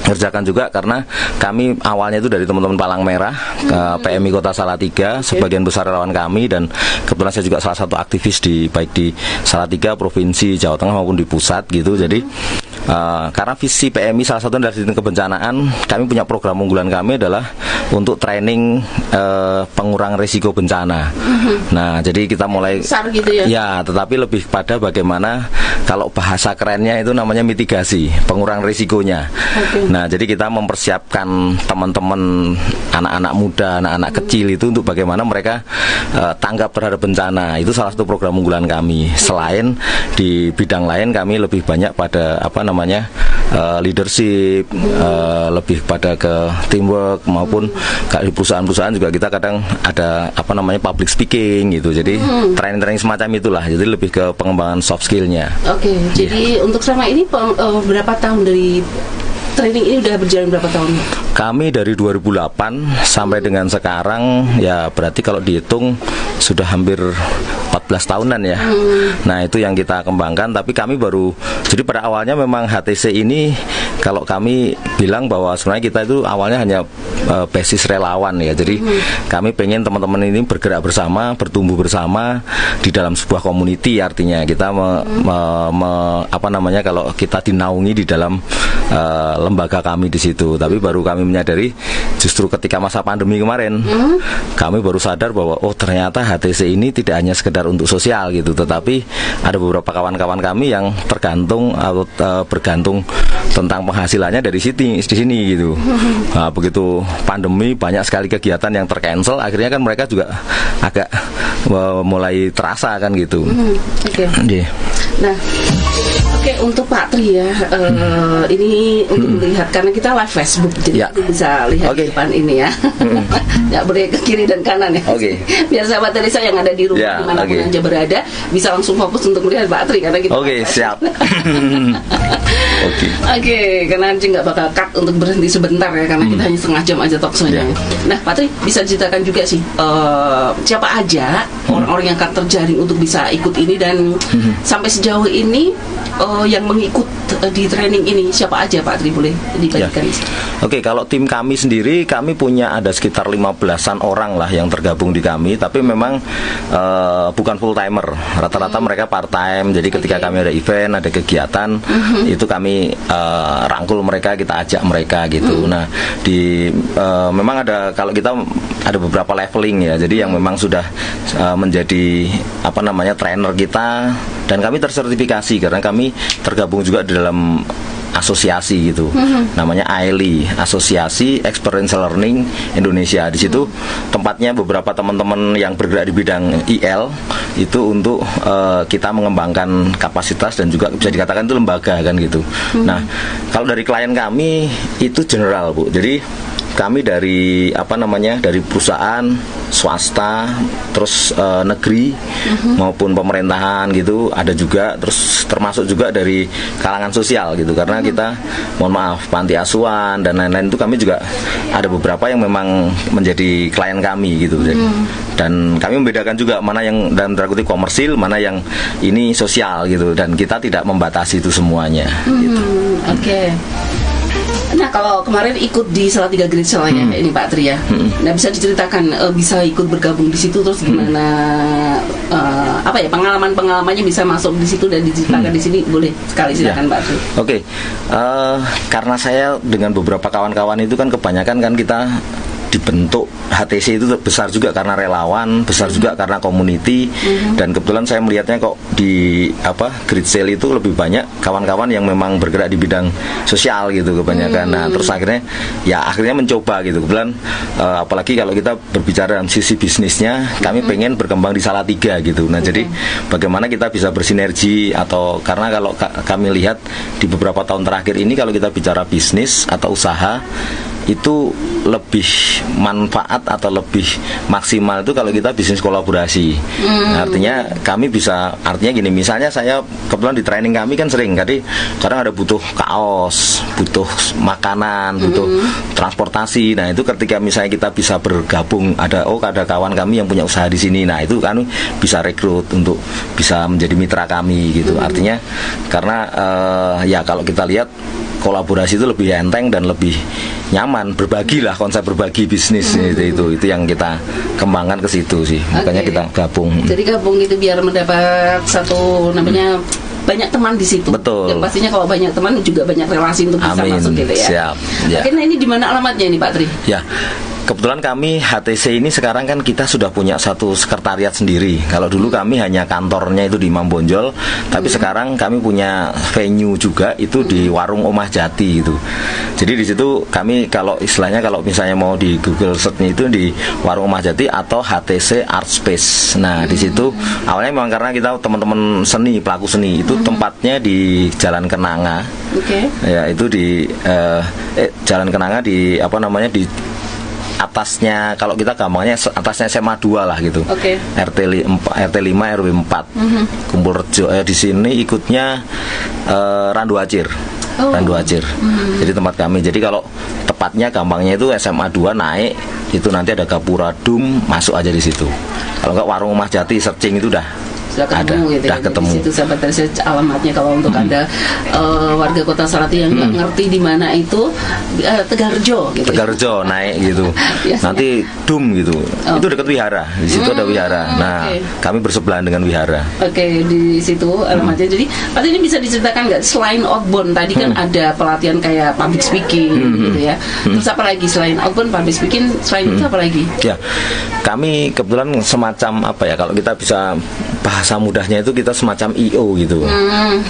kerjakan juga karena kami awalnya itu dari teman-teman Palang Merah ke PMI Kota Salatiga, sebagian besar relawan kami, dan kebetulan saya juga salah satu aktivis baik di Salatiga, Provinsi Jawa Tengah maupun di pusat gitu. Jadi karena visi PMI salah satu dari sistem kebencanaan, kami punya program unggulan kami adalah untuk training pengurangan risiko bencana. Nah, jadi kita mulai besar gitu ya. Ya, tetapi lebih pada bagaimana, kalau bahasa kerennya itu namanya mitigasi, pengurangan risikonya. Nah, jadi kita mempersiapkan teman-teman anak-anak muda, anak-anak kecil itu untuk bagaimana mereka tanggap terhadap bencana. Itu salah satu program unggulan kami. Selain di bidang lain kami lebih banyak pada leadership, lebih pada ke teamwork, maupun di perusahaan-perusahaan juga kita kadang ada public speaking gitu. Jadi training-training semacam itulah. Jadi lebih ke pengembangan soft skillnya. Oke, jadi untuk selama ini berapa tahun dari training ini udah berjalan berapa tahun? Kami dari 2008 sampai dengan sekarang ya berarti kalau dihitung sudah hampir 14 tahunan ya. Nah, itu yang kita kembangkan, tapi kami baru, jadi pada awalnya memang HTC ini kalau kami bilang bahwa sebenarnya kita itu awalnya hanya basis relawan ya. Jadi kami pengen teman-teman ini bergerak bersama, bertumbuh bersama di dalam sebuah community. Artinya kita kalau kita dinaungi di dalam lembaga kami di situ. Tapi baru kami menyadari justru ketika masa pandemi kemarin kami baru sadar bahwa ternyata HTC ini tidak hanya sekedar untuk sosial gitu, tetapi ada beberapa kawan-kawan kami yang bergantung tentang penghasilannya dari di sini gitu. Nah, begitu pandemi banyak sekali kegiatan yang tercancel, akhirnya kan mereka juga agak mulai terasa kan gitu. Nah, untuk Pak Tri ya, ini untuk melihat, karena kita live Facebook, jadi kita bisa lihat di depan ini ya. Nggak boleh ke kiri dan kanan ya. Biar sahabat Elisa yang ada di rumah dimanapun aja berada bisa langsung fokus untuk melihat Pak Tri, karena kita siap. Karena nanti nggak bakal cut untuk berhenti sebentar ya, karena kita hanya setengah jam aja talkshow-nya. Nah, Pak Tri bisa ceritakan juga sih siapa aja orang-orang yang akan terjaring untuk bisa ikut ini, dan sampai sejauh ini yang mengikut di training ini siapa aja Pak Tri, boleh dibagikan? Oke, kalau tim kami sendiri, kami punya ada sekitar 15-an orang lah yang tergabung di kami, tapi memang bukan full timer, rata-rata mereka part time. Jadi ketika kami ada event, ada kegiatan, itu kami rangkul mereka, kita ajak mereka gitu. Nah, memang ada, kalau kita ada beberapa leveling ya, jadi yang memang sudah menjadi trainer kita, dan kami tersertifikasi karena kami tergabung juga di dalam asosiasi gitu, namanya AELI, Asosiasi Experiential Learning Indonesia. Di situ tempatnya beberapa teman-teman yang bergerak di bidang IL itu untuk kita mengembangkan kapasitas, dan juga bisa dikatakan itu lembaga kan gitu. Nah, kalau dari klien kami itu general Bu, jadi kami dari dari perusahaan swasta, terus negeri maupun pemerintahan gitu, ada juga, terus termasuk juga dari kalangan sosial gitu, karena kita mohon maaf panti asuhan dan lain-lain itu kami juga ada beberapa yang memang menjadi klien kami gitu. Dan kami membedakan juga mana yang dalam tanda kutip komersil, mana yang ini sosial gitu, dan kita tidak membatasi itu semuanya gitu. Oke. Nah, kalau kemarin ikut di Salatiga Great Sale ya, ini Pak Tri ya. Nah, bisa diceritakan bisa ikut bergabung di situ, terus gimana pengalamannya bisa masuk di situ dan diceritakan di sini, boleh sekali, silakan Pak Tri. Oke. Karena saya dengan beberapa kawan-kawan itu kan kebanyakan kan kita dibentuk HTC itu besar juga karena relawan, besar juga karena community, dan kebetulan saya melihatnya kok di Great Sale itu lebih banyak kawan-kawan yang memang bergerak di bidang sosial gitu kebanyakan. Nah, terus akhirnya mencoba gitu. Kebetulan apalagi kalau kita berbicara dalam sisi bisnisnya, kami pengen berkembang di Salatiga gitu. Nah, jadi bagaimana kita bisa bersinergi, atau karena kalau kami lihat di beberapa tahun terakhir ini, kalau kita bicara bisnis atau usaha itu lebih manfaat atau lebih maksimal itu kalau kita bisnis kolaborasi. Artinya kami bisa, artinya gini, misalnya saya kebetulan di training kami kan sering kadang ada butuh kaos, butuh makanan, butuh transportasi. Nah, itu ketika misalnya kita bisa bergabung, ada kawan kami yang punya usaha di sini, nah itu kami bisa rekrut untuk bisa menjadi mitra kami gitu. Artinya karena ya kalau kita lihat kolaborasi itu lebih enteng dan lebih nyaman, berbagilah, konsep berbagi bisnis itu yang kita kembangkan ke situ sih. Makanya kita gabung. Jadi gabung itu biar mendapat satu banyak teman di situ. Betul. Dan pastinya kalau banyak teman juga banyak relasi untuk bisa masuk gitu ya. Siap. Ya. Oke, nah ini di mana alamatnya ini Pak Tri? Ya. Kebetulan kami HTC ini sekarang kan kita sudah punya satu sekretariat sendiri. Kalau dulu kami hanya kantornya itu di Imam Bonjol, tapi sekarang kami punya venue juga itu di Warung Omah Jati itu. Jadi di situ kami kalau misalnya mau di Google search-nya itu di Warung Omah Jati atau HTC Art Space. Nah, di situ awalnya memang karena kita teman-teman seni, pelaku seni, itu tempatnya di Jalan Kenanga. Ya, itu di Jalan Kenanga di di atasnya, kalau kita gampangnya atasnya SMA 2 lah gitu. RT 5 RW 4. Kumpul Rejo. Di sini ikutnya Randu Acir. Randu Acir. Jadi tempat kami. Jadi kalau tepatnya gampangnya itu SMA 2 naik, itu nanti ada Gapura Dum, masuk aja di situ. Kalau enggak Warung Omah Jati searching itu sudah ketemu gitu ya. Ketemu. Di situ sahabat dari alamatnya kalau untuk Anda warga Kota Salatiga yang nggak ngerti di mana itu, Tegarjo gitu. Tegarjo naik gitu. Nanti Dum gitu. Itu dekat wihara. Di situ ada wihara. Nah, kami bersebelahan dengan wihara. Di situ alamatnya. Jadi, Pak ini bisa diceritakan nggak, selain outbound tadi kan ada pelatihan kayak public speaking gitu ya. Terus apa lagi selain outbound public speaking, selain itu apa lagi? Ya. Kami kebetulan semacam kalau kita bisa bahasa mudahnya itu kita semacam IO gitu.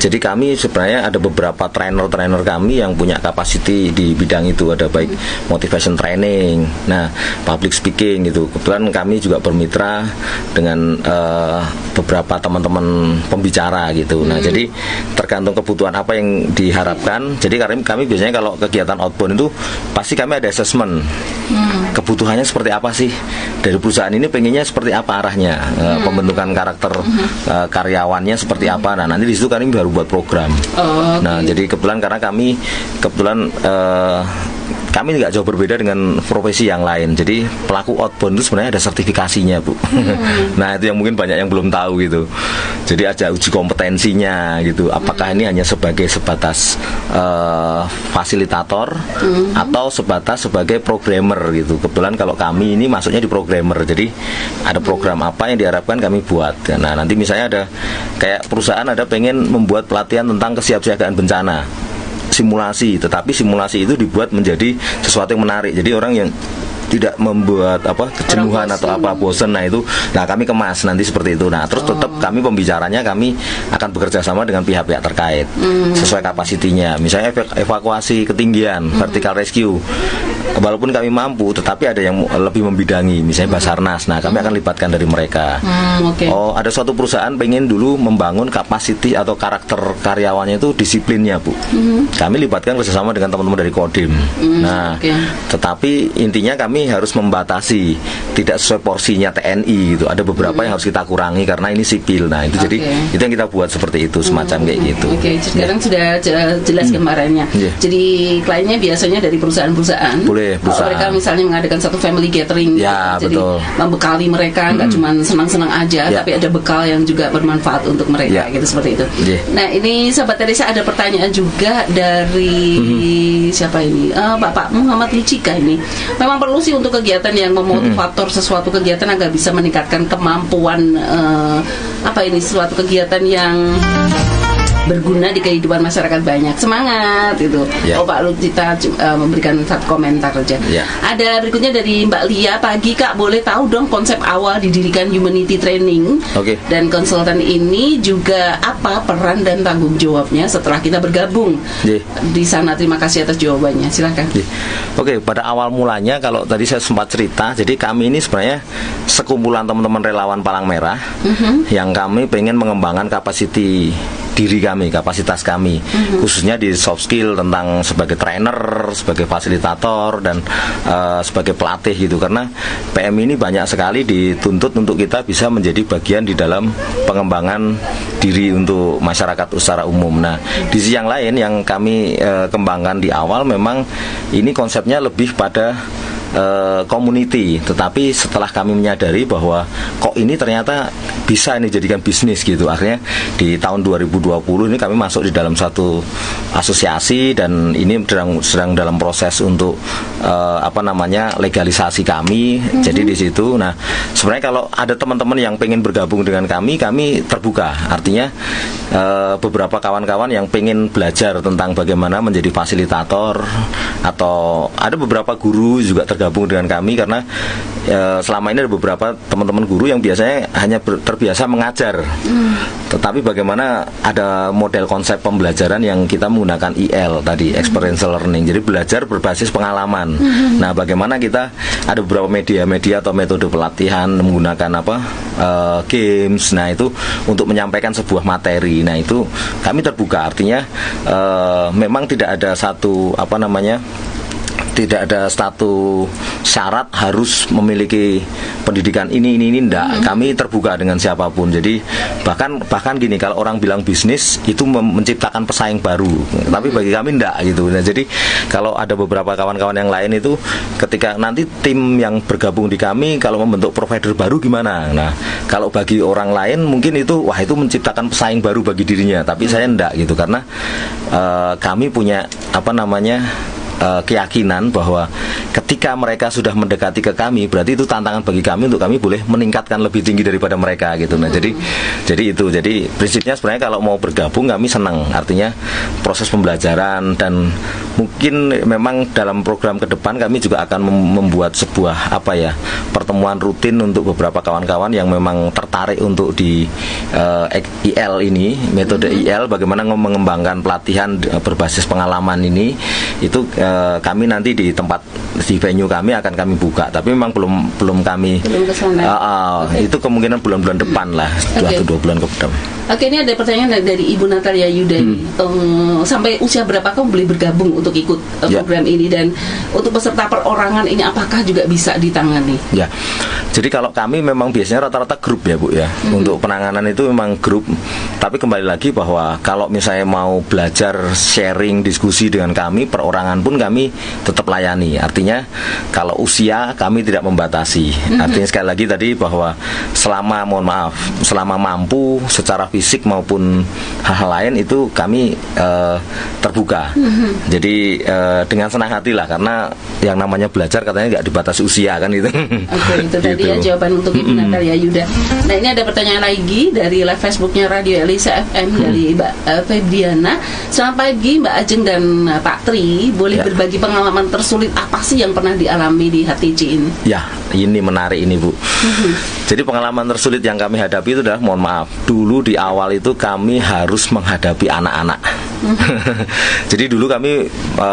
Jadi kami sebenarnya ada beberapa trainer kami yang punya kapasiti di bidang itu, ada baik motivation training, nah public speaking gitu. Kebetulan kami juga bermitra dengan beberapa teman-teman pembicara gitu. Nah, jadi tergantung kebutuhan apa yang diharapkan. Jadi kami biasanya kalau kegiatan outbound itu pasti kami ada assessment. Kebutuhannya seperti apa sih? Dari perusahaan ini pengennya seperti apa arahnya, pembentukan karakter karyawannya seperti apa. Nah, nanti di situ kami baru buat program. Nah, jadi kebetulan karena kami kami nggak jauh berbeda dengan profesi yang lain. Jadi pelaku outbound itu sebenarnya ada sertifikasinya, Bu. Nah, itu yang mungkin banyak yang belum tahu gitu. Jadi ada uji kompetensinya gitu. Apakah ini hanya sebatas fasilitator atau sebatas sebagai programmer gitu. Kebetulan kalau kami ini masuknya di programmer. Jadi ada program apa yang diharapkan kami buat. Nah, nanti misalnya ada kayak perusahaan ada pengen membuat pelatihan tentang kesiapsiagaan bencana, simulasi, tetapi simulasi itu dibuat menjadi sesuatu yang menarik. Jadi orang yang tidak membuat kejenuhan atau bosen, nah kami kemas nanti seperti itu. Nah, terus tetap kami pembicaranya kami akan bekerja sama dengan pihak-pihak terkait sesuai kapasitinya. Misalnya evakuasi ketinggian, vertical rescue. Walaupun kami mampu, tetapi ada yang lebih membidangi, misalnya Basarnas. Nah, kami akan libatkan dari mereka. Oh, ada suatu perusahaan pengen dulu membangun kapasiti atau karakter karyawannya itu disiplinnya, Bu. Kami libatkan kerjasama dengan teman-teman dari Kodim. Nah, tetapi intinya kami harus membatasi, tidak sesuai porsinya TNI gitu. Ada beberapa yang harus kita kurangi karena ini sipil. Nah, itu jadi itu yang kita buat seperti itu, semacam kayak gitu. Sekarang sudah jelas gambarannya. Jadi kliennya biasanya dari perusahaan-perusahaan. Boleh, perusahaan. Mereka misalnya mengadakan satu family gathering. Jadi betul. Membekali mereka nggak cuma senang-senang aja, tapi ada bekal yang juga bermanfaat untuk mereka gitu, seperti itu. Nah, ini Sahabat Teresa ada pertanyaan juga dari siapa ini? Bapak Muhammad Licika ini. Memang perlu sih untuk kegiatan yang memotivator sesuatu kegiatan agar bisa meningkatkan kemampuan suatu kegiatan yang berguna di kehidupan masyarakat banyak. Semangat gitu. Oh, Pak Lucita memberikan satu komentar aja. Ada berikutnya dari Mbak Lia. Pagi Kak, boleh tahu dong konsep awal didirikan Humanity Training dan konsultan ini juga apa peran dan tanggung jawabnya setelah kita bergabung di sana. Terima kasih atas jawabannya. Silakan. Pada awal mulanya kalau tadi saya sempat cerita, jadi kami ini sebenarnya sekumpulan teman-teman relawan Palang Merah yang kami pengen mengembangkan kapasitas kami, khususnya di soft skill tentang sebagai trainer, sebagai fasilitator dan sebagai pelatih gitu. Karena PM ini banyak sekali dituntut untuk kita bisa menjadi bagian di dalam pengembangan diri untuk masyarakat secara umum. Nah, di sisi yang lain yang kami kembangkan di awal memang ini konsepnya lebih pada community, tetapi setelah kami menyadari bahwa kok ini ternyata bisa ini jadikan bisnis gitu, akhirnya di tahun 2020 ini kami masuk di dalam satu asosiasi dan ini sedang dalam proses untuk legalisasi kami. Jadi di situ, nah sebenarnya kalau ada teman-teman yang pengen bergabung dengan kami terbuka. Artinya beberapa kawan-kawan yang pengen belajar tentang bagaimana menjadi fasilitator, atau ada beberapa guru juga tergabung dengan kami karena selama ini ada beberapa teman-teman guru yang biasanya hanya terbiasa mengajar, tetapi bagaimana ada model konsep pembelajaran yang kita menggunakan IL tadi, experiential learning, jadi belajar berbasis pengalaman. Nah, bagaimana kita ada beberapa media atau metode pelatihan menggunakan games, nah itu untuk menyampaikan sebuah materi. Nah, itu kami terbuka, artinya memang tidak ada tidak ada satu syarat harus memiliki pendidikan ini enggak. Kami terbuka dengan siapapun. Jadi bahkan gini, kalau orang bilang bisnis itu menciptakan pesaing baru, tapi bagi kami enggak gitu. Nah, jadi kalau ada beberapa kawan-kawan yang lain itu ketika nanti tim yang bergabung di kami kalau membentuk provider baru gimana. Nah, kalau bagi orang lain mungkin itu menciptakan pesaing baru bagi dirinya, tapi saya enggak gitu, karena kami punya keyakinan bahwa ketika mereka sudah mendekati ke kami, berarti itu tantangan bagi kami untuk kami boleh meningkatkan lebih tinggi daripada mereka gitu. Nah, jadi prinsipnya sebenarnya kalau mau bergabung kami senang, artinya proses pembelajaran, dan mungkin memang dalam program ke depan kami juga akan membuat sebuah pertemuan rutin untuk beberapa kawan-kawan yang memang tertarik untuk di IL ini, metode IL, bagaimana mengembangkan pelatihan berbasis pengalaman ini. Itu kami nanti di venue kami akan kami buka, tapi memang belum kami kesana. itu kemungkinan bulan-bulan depan lah, 1-2 bulan ke depan. Oke, ini ada pertanyaan dari Ibu Natalia Yuda ini. Sampai usia berapa kamu boleh bergabung untuk ikut program ini, dan untuk peserta perorangan ini apakah juga bisa ditangani? Ya, jadi kalau kami memang biasanya rata-rata grup ya Bu ya. Untuk penanganan itu memang grup. Tapi kembali lagi bahwa kalau misalnya mau belajar sharing, diskusi dengan kami, perorangan pun kami tetap layani. Artinya kalau usia kami tidak membatasi. Artinya sekali lagi tadi bahwa selama mampu secara fisik maupun hal-hal lain itu kami terbuka. Jadi dengan senang hati lah, karena yang namanya belajar katanya nggak dibatasi usia kan itu. Oke, itu tadi ya jawaban untuk Ibu Natalia Yuda. Nah, ini ada pertanyaan lagi dari live Facebooknya Radio Elisa FM dari Mbak Febriana. Selamat pagi Mbak Ajeng dan Pak Tri. Boleh berbagi pengalaman tersulit apa sih yang pernah dialami di HTC ini? Ya, ini menarik ini Bu. Jadi pengalaman tersulit yang kami hadapi itu adalah, mohon maaf, dulu di awal itu kami harus menghadapi anak-anak. Jadi dulu kami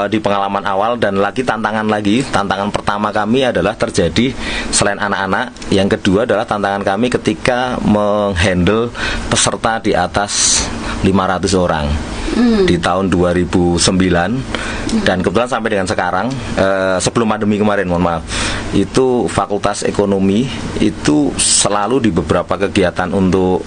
di pengalaman awal dan tantangan pertama kami adalah terjadi selain anak-anak, yang kedua adalah tantangan kami ketika menghandle peserta di atas 500 orang. Di tahun 2009 dan kebetulan sampai dengan sekarang, sebelum pandemi kemarin, mohon maaf, itu Fakultas Ekonomi itu selalu di beberapa kegiatan untuk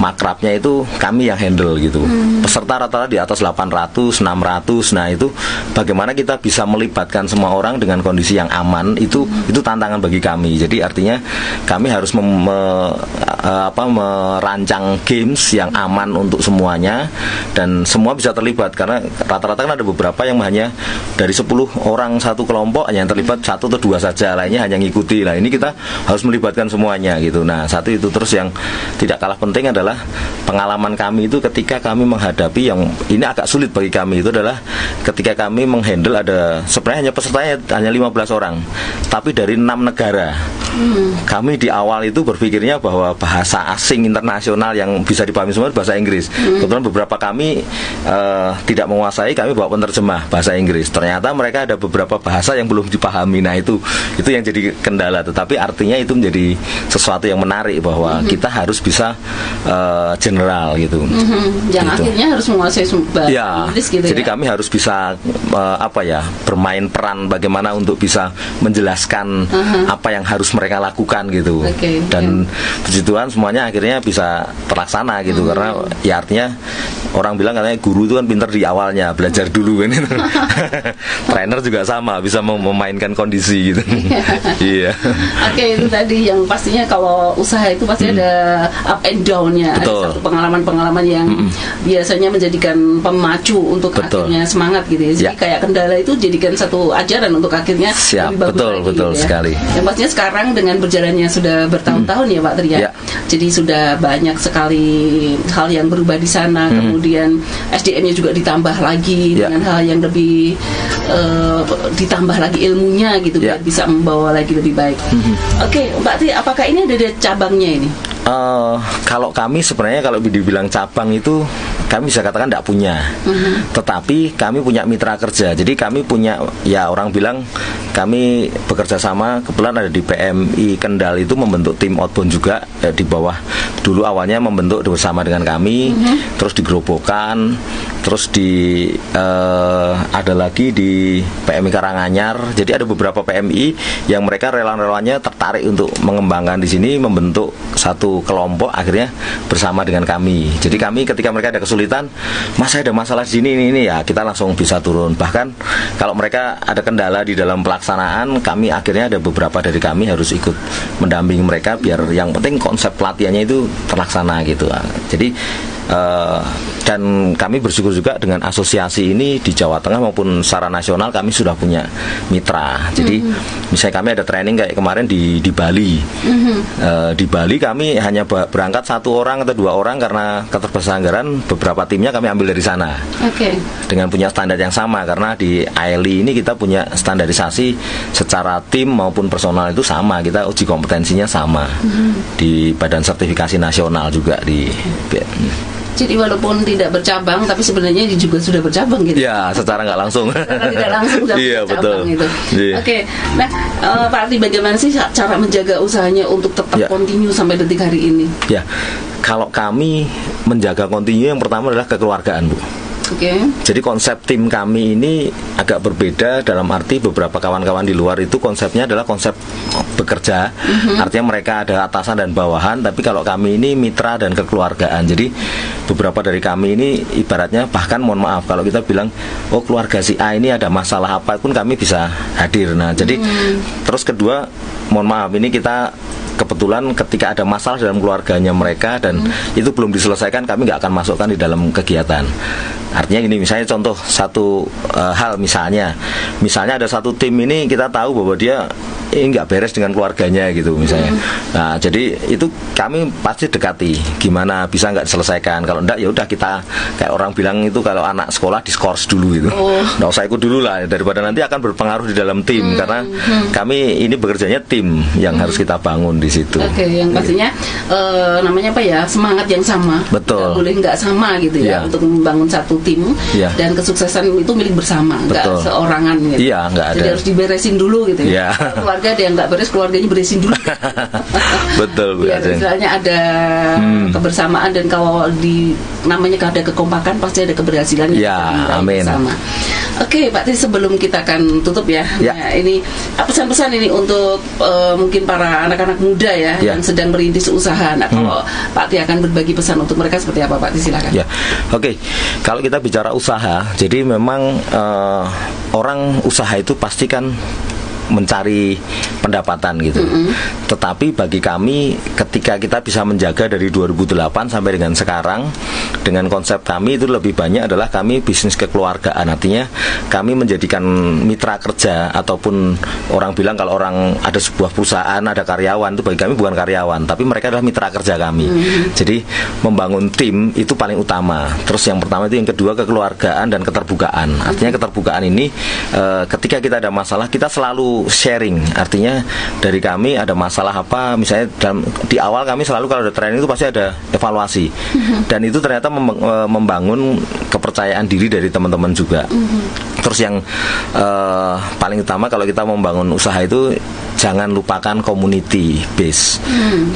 makrabnya itu kami yang handle gitu. Peserta rata-rata di atas 800, 600. Nah, itu bagaimana kita bisa melibatkan semua orang dengan kondisi yang aman, itu tantangan bagi kami. Jadi artinya kami harus merancang games yang aman untuk semuanya, dan semua bisa terlibat, karena rata-rata kan ada beberapa yang hanya dari 10 orang satu kelompok hanya yang terlibat 1 atau 2 saja, lainnya hanya ngikuti. Nah, ini kita harus melibatkan semuanya gitu. Nah, satu itu. Terus yang tidak kalah penting adalah pengalaman kami itu ketika kami menghadapi yang ini agak sulit bagi kami, itu adalah ketika kami menghandle ada sebenarnya pesertanya hanya 15 orang, tapi dari 6 negara. Kami di awal itu berpikirnya bahwa bahasa asing internasional yang bisa dipahami semua bahasa Inggris. Kebetulan beberapa kami tidak menguasai, kami bawa penerjemah bahasa Inggris. Ternyata mereka ada beberapa bahasa yang belum dipahami. Nah, itu yang jadi kendala. Tetapi artinya itu menjadi sesuatu yang menarik bahwa kita harus bisa general gitu. Yang gitu. Akhirnya harus menguasai bahasa Inggris gitu. Jadi kami harus bisa bermain peran bagaimana untuk bisa menjelaskan apa yang harus mereka lakukan gitu. Dan puji Tuhan semuanya akhirnya bisa terlaksana gitu. Karena ya artinya orang bilang katanya guru itu kan pinter di awalnya, belajar dulu kan. Trainer juga sama, bisa memainkan kondisi gitu. Iya. Oke, itu tadi yang pastinya kalau usaha itu pasti ada up and down-nya. Ada satu pengalaman-pengalaman yang biasanya menjadikan pemacu untuk akhirnya semangat gitu ya. Jadi kayak kendala itu jadikan satu ajaran untuk akhirnya lebih bagus lagi. Betul gitu sekali. Yang pastinya sekarang dengan berjalannya sudah bertahun-tahun ya Pak Tri ya. Jadi sudah banyak sekali hal yang berubah di sana. Kemudian SDM-nya juga ditambah lagi dengan hal yang lebih ditambah lagi ilmunya gitu biar bisa membawa lagi lebih baik. Oke, Mbak Tri, apakah ini ada cabangnya ini? Kalau kami sebenarnya kalau dibilang cabang itu kami bisa katakan tidak punya. Tetapi kami punya mitra kerja. Jadi kami punya, ya orang bilang kami bekerja sama, kebetulan ada di PMI Kendal itu membentuk tim outbound juga di bawah. Dulu awalnya membentuk bersama dengan kami, terus digerobokan, terus ada lagi di PMI Karanganyar. Jadi ada beberapa PMI yang mereka relawan-relawannya tertarik untuk mengembangkan di sini, membentuk satu kelompok akhirnya bersama dengan kami. Jadi kami ketika mereka ada kesulitan, Mas saya ada masalah di sini ini ya, kita langsung bisa turun. Bahkan kalau mereka ada kendala di dalam pelaksanaan, kami akhirnya ada beberapa dari kami harus ikut mendampingi mereka biar yang penting konsep pelatihannya itu terlaksana gitu. Jadi dan kami bersyukur juga dengan asosiasi ini di Jawa Tengah maupun secara nasional kami sudah punya mitra. Jadi misalnya kami ada training kayak kemarin di Bali. Di Bali kami hanya berangkat 1 orang atau 2 orang karena keterbatasan anggaran, beberapa timnya kami ambil dari sana. Dengan punya standar yang sama, karena di AELI ini kita punya standarisasi secara tim maupun personal itu sama, kita uji kompetensinya sama. Di Badan Sertifikasi Nasional juga di Jadi walaupun tidak bercabang, tapi sebenarnya juga sudah bercabang gitu. Ya, secara nggak langsung. Secara tidak langsung sudah Iya, bercabang betul. gitu. Iya. Oke, nah Pak Arti, bagaimana sih cara menjaga usahanya untuk tetap Ya. kontinu sampai detik hari ini? Ya, kalau kami menjaga kontinu yang pertama adalah kekeluargaan, Bu. Oke. Jadi konsep tim kami ini agak berbeda, dalam arti beberapa kawan-kawan di luar itu konsepnya adalah konsep bekerja. Artinya mereka ada atasan dan bawahan, tapi kalau kami ini mitra dan kekeluargaan. Jadi beberapa dari kami ini ibaratnya, bahkan mohon maaf kalau kita bilang oh keluarga si A ini ada masalah apa pun kami bisa hadir. Nah, jadi terus kedua, mohon maaf ini kita kebetulan ketika ada masalah dalam keluarganya mereka dan itu belum diselesaikan, kami nggak akan masukkan di dalam kegiatan. Artinya gini, misalnya contoh satu hal, misalnya ada satu tim ini kita tahu bahwa dia nggak beres dengan keluarganya gitu misalnya. Nah, jadi itu kami pasti dekati gimana bisa nggak diselesaikan. Kalau enggak ya udah kita kayak orang bilang itu kalau anak sekolah diskors dulu gitu. Nggak usah ikut dulu lah, daripada nanti akan berpengaruh di dalam tim karena kami ini bekerjanya tim yang harus kita bangun di situ. Oke, yang pastinya namanya apa ya, semangat yang sama. Betul. Nggak boleh nggak sama gitu ya, untuk membangun satu tim dan kesuksesan itu milik bersama, nggak seorangan gitu. Iya, nggak ada. Jadi harus diberesin dulu gitu ya. Keluarga ada yang nggak beres, keluarganya beresin dulu. Betul, Bu. Biar istilahnya ada kebersamaan dan kalau namanya ada kekompakan pasti ada keberhasilan. Ya, amin. Bersama. Oke, Pak Tri, sebelum kita akan tutup ya. Nah, ini pesan-pesan ini untuk mungkin para anak-anak muda ya yang sedang merintis usaha. Nah, kalau Pak Tri akan berbagi pesan untuk mereka seperti apa, Pak Tri, silakan. Ya, oke. Kalau kita bicara usaha, jadi memang orang usaha itu pasti kan mencari pendapatan gitu. Tetapi bagi kami ketika kita bisa menjaga dari 2008 sampai dengan sekarang, dengan konsep kami itu lebih banyak adalah kami bisnis kekeluargaan. Artinya kami menjadikan mitra kerja, ataupun orang bilang kalau orang ada sebuah perusahaan ada karyawan, itu bagi kami bukan karyawan, tapi mereka adalah mitra kerja kami. Jadi membangun tim itu paling utama. Terus yang pertama itu, yang kedua kekeluargaan dan keterbukaan. Artinya keterbukaan ini ketika kita ada masalah kita selalu sharing. Artinya dari kami ada masalah apa, misalnya di awal kami selalu kalau ada training itu pasti ada evaluasi. Dan itu ternyata membangun kepercayaan diri dari teman-teman juga. Terus yang paling utama kalau kita membangun usaha itu jangan lupakan community base.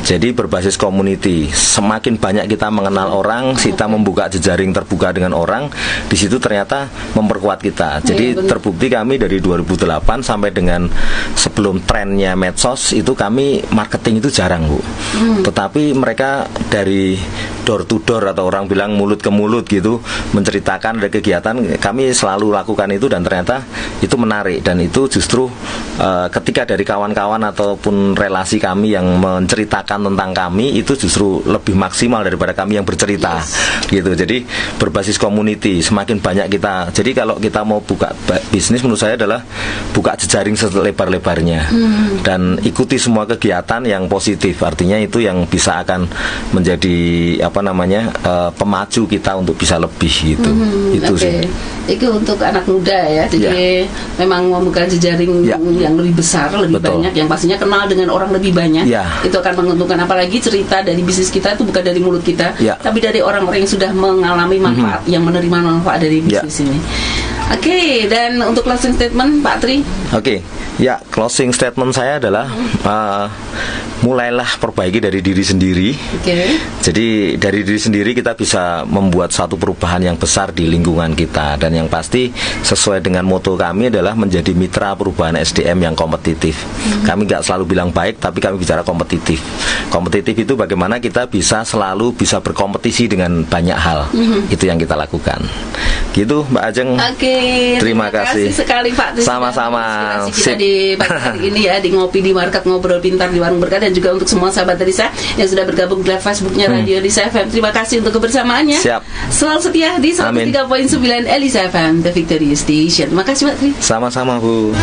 Jadi berbasis community. Semakin banyak kita mengenal orang, kita membuka jejaring terbuka dengan orang, di situ ternyata memperkuat kita. Jadi terbukti kami dari 2008 sampai dengan sebelum trennya medsos itu kami marketing itu jarang, Bu. Tetapi mereka dari door to door atau orang bilang mulut ke mulut gitu menceritakan ada kegiatan, kami selalu lakukan itu dan ternyata itu menarik. Dan itu justru ketika dari kawan-kawan ataupun relasi kami yang menceritakan tentang kami itu justru lebih maksimal daripada kami yang bercerita gitu. Jadi berbasis community, semakin banyak kita. Jadi kalau kita mau buka bisnis menurut saya adalah buka jejaring selebar-lebarnya dan ikuti semua kegiatan yang positif. Artinya itu yang bisa akan menjadi pemacu kita untuk bisa lebih gitu. Itu sih. Itu untuk anak muda ya. Jadi memang membuka jejaring yang lebih besar, lebih banyak, yang pastinya kenal dengan orang lebih banyak. Itu akan menguntungkan. Apalagi cerita dari bisnis kita itu bukan dari mulut kita, tapi dari orang-orang yang sudah mengalami manfaat, yang menerima manfaat dari bisnis ini. Oke, dan untuk closing statement Pak Tri? Oke, closing statement saya adalah mulailah perbaiki dari diri sendiri. Jadi dari diri sendiri kita bisa membuat satu perubahan yang besar di lingkungan kita. Dan yang pasti sesuai dengan moto kami adalah menjadi mitra perubahan SDM yang kompetitif. Kami nggak selalu bilang baik, tapi kami bicara kompetitif. Kompetitif itu bagaimana kita bisa selalu bisa berkompetisi dengan banyak hal. Itu yang kita lakukan. Gitu Mbak Ajeng. Terima kasih sekali Pak Tri. Sama-sama. Kita di pagi hari ini ya di Ngopi di Warkop, Ngobrol Pintar di Warung Berkah, dan juga untuk semua sahabat Elisa yang sudah bergabung di live Facebooknya Radio Elisa FM. Terima kasih untuk kebersamaannya. Selalu setia di 103.9 Elisa FM, The Victory Station. Terima kasih Pak Tri. Sama-sama Bu.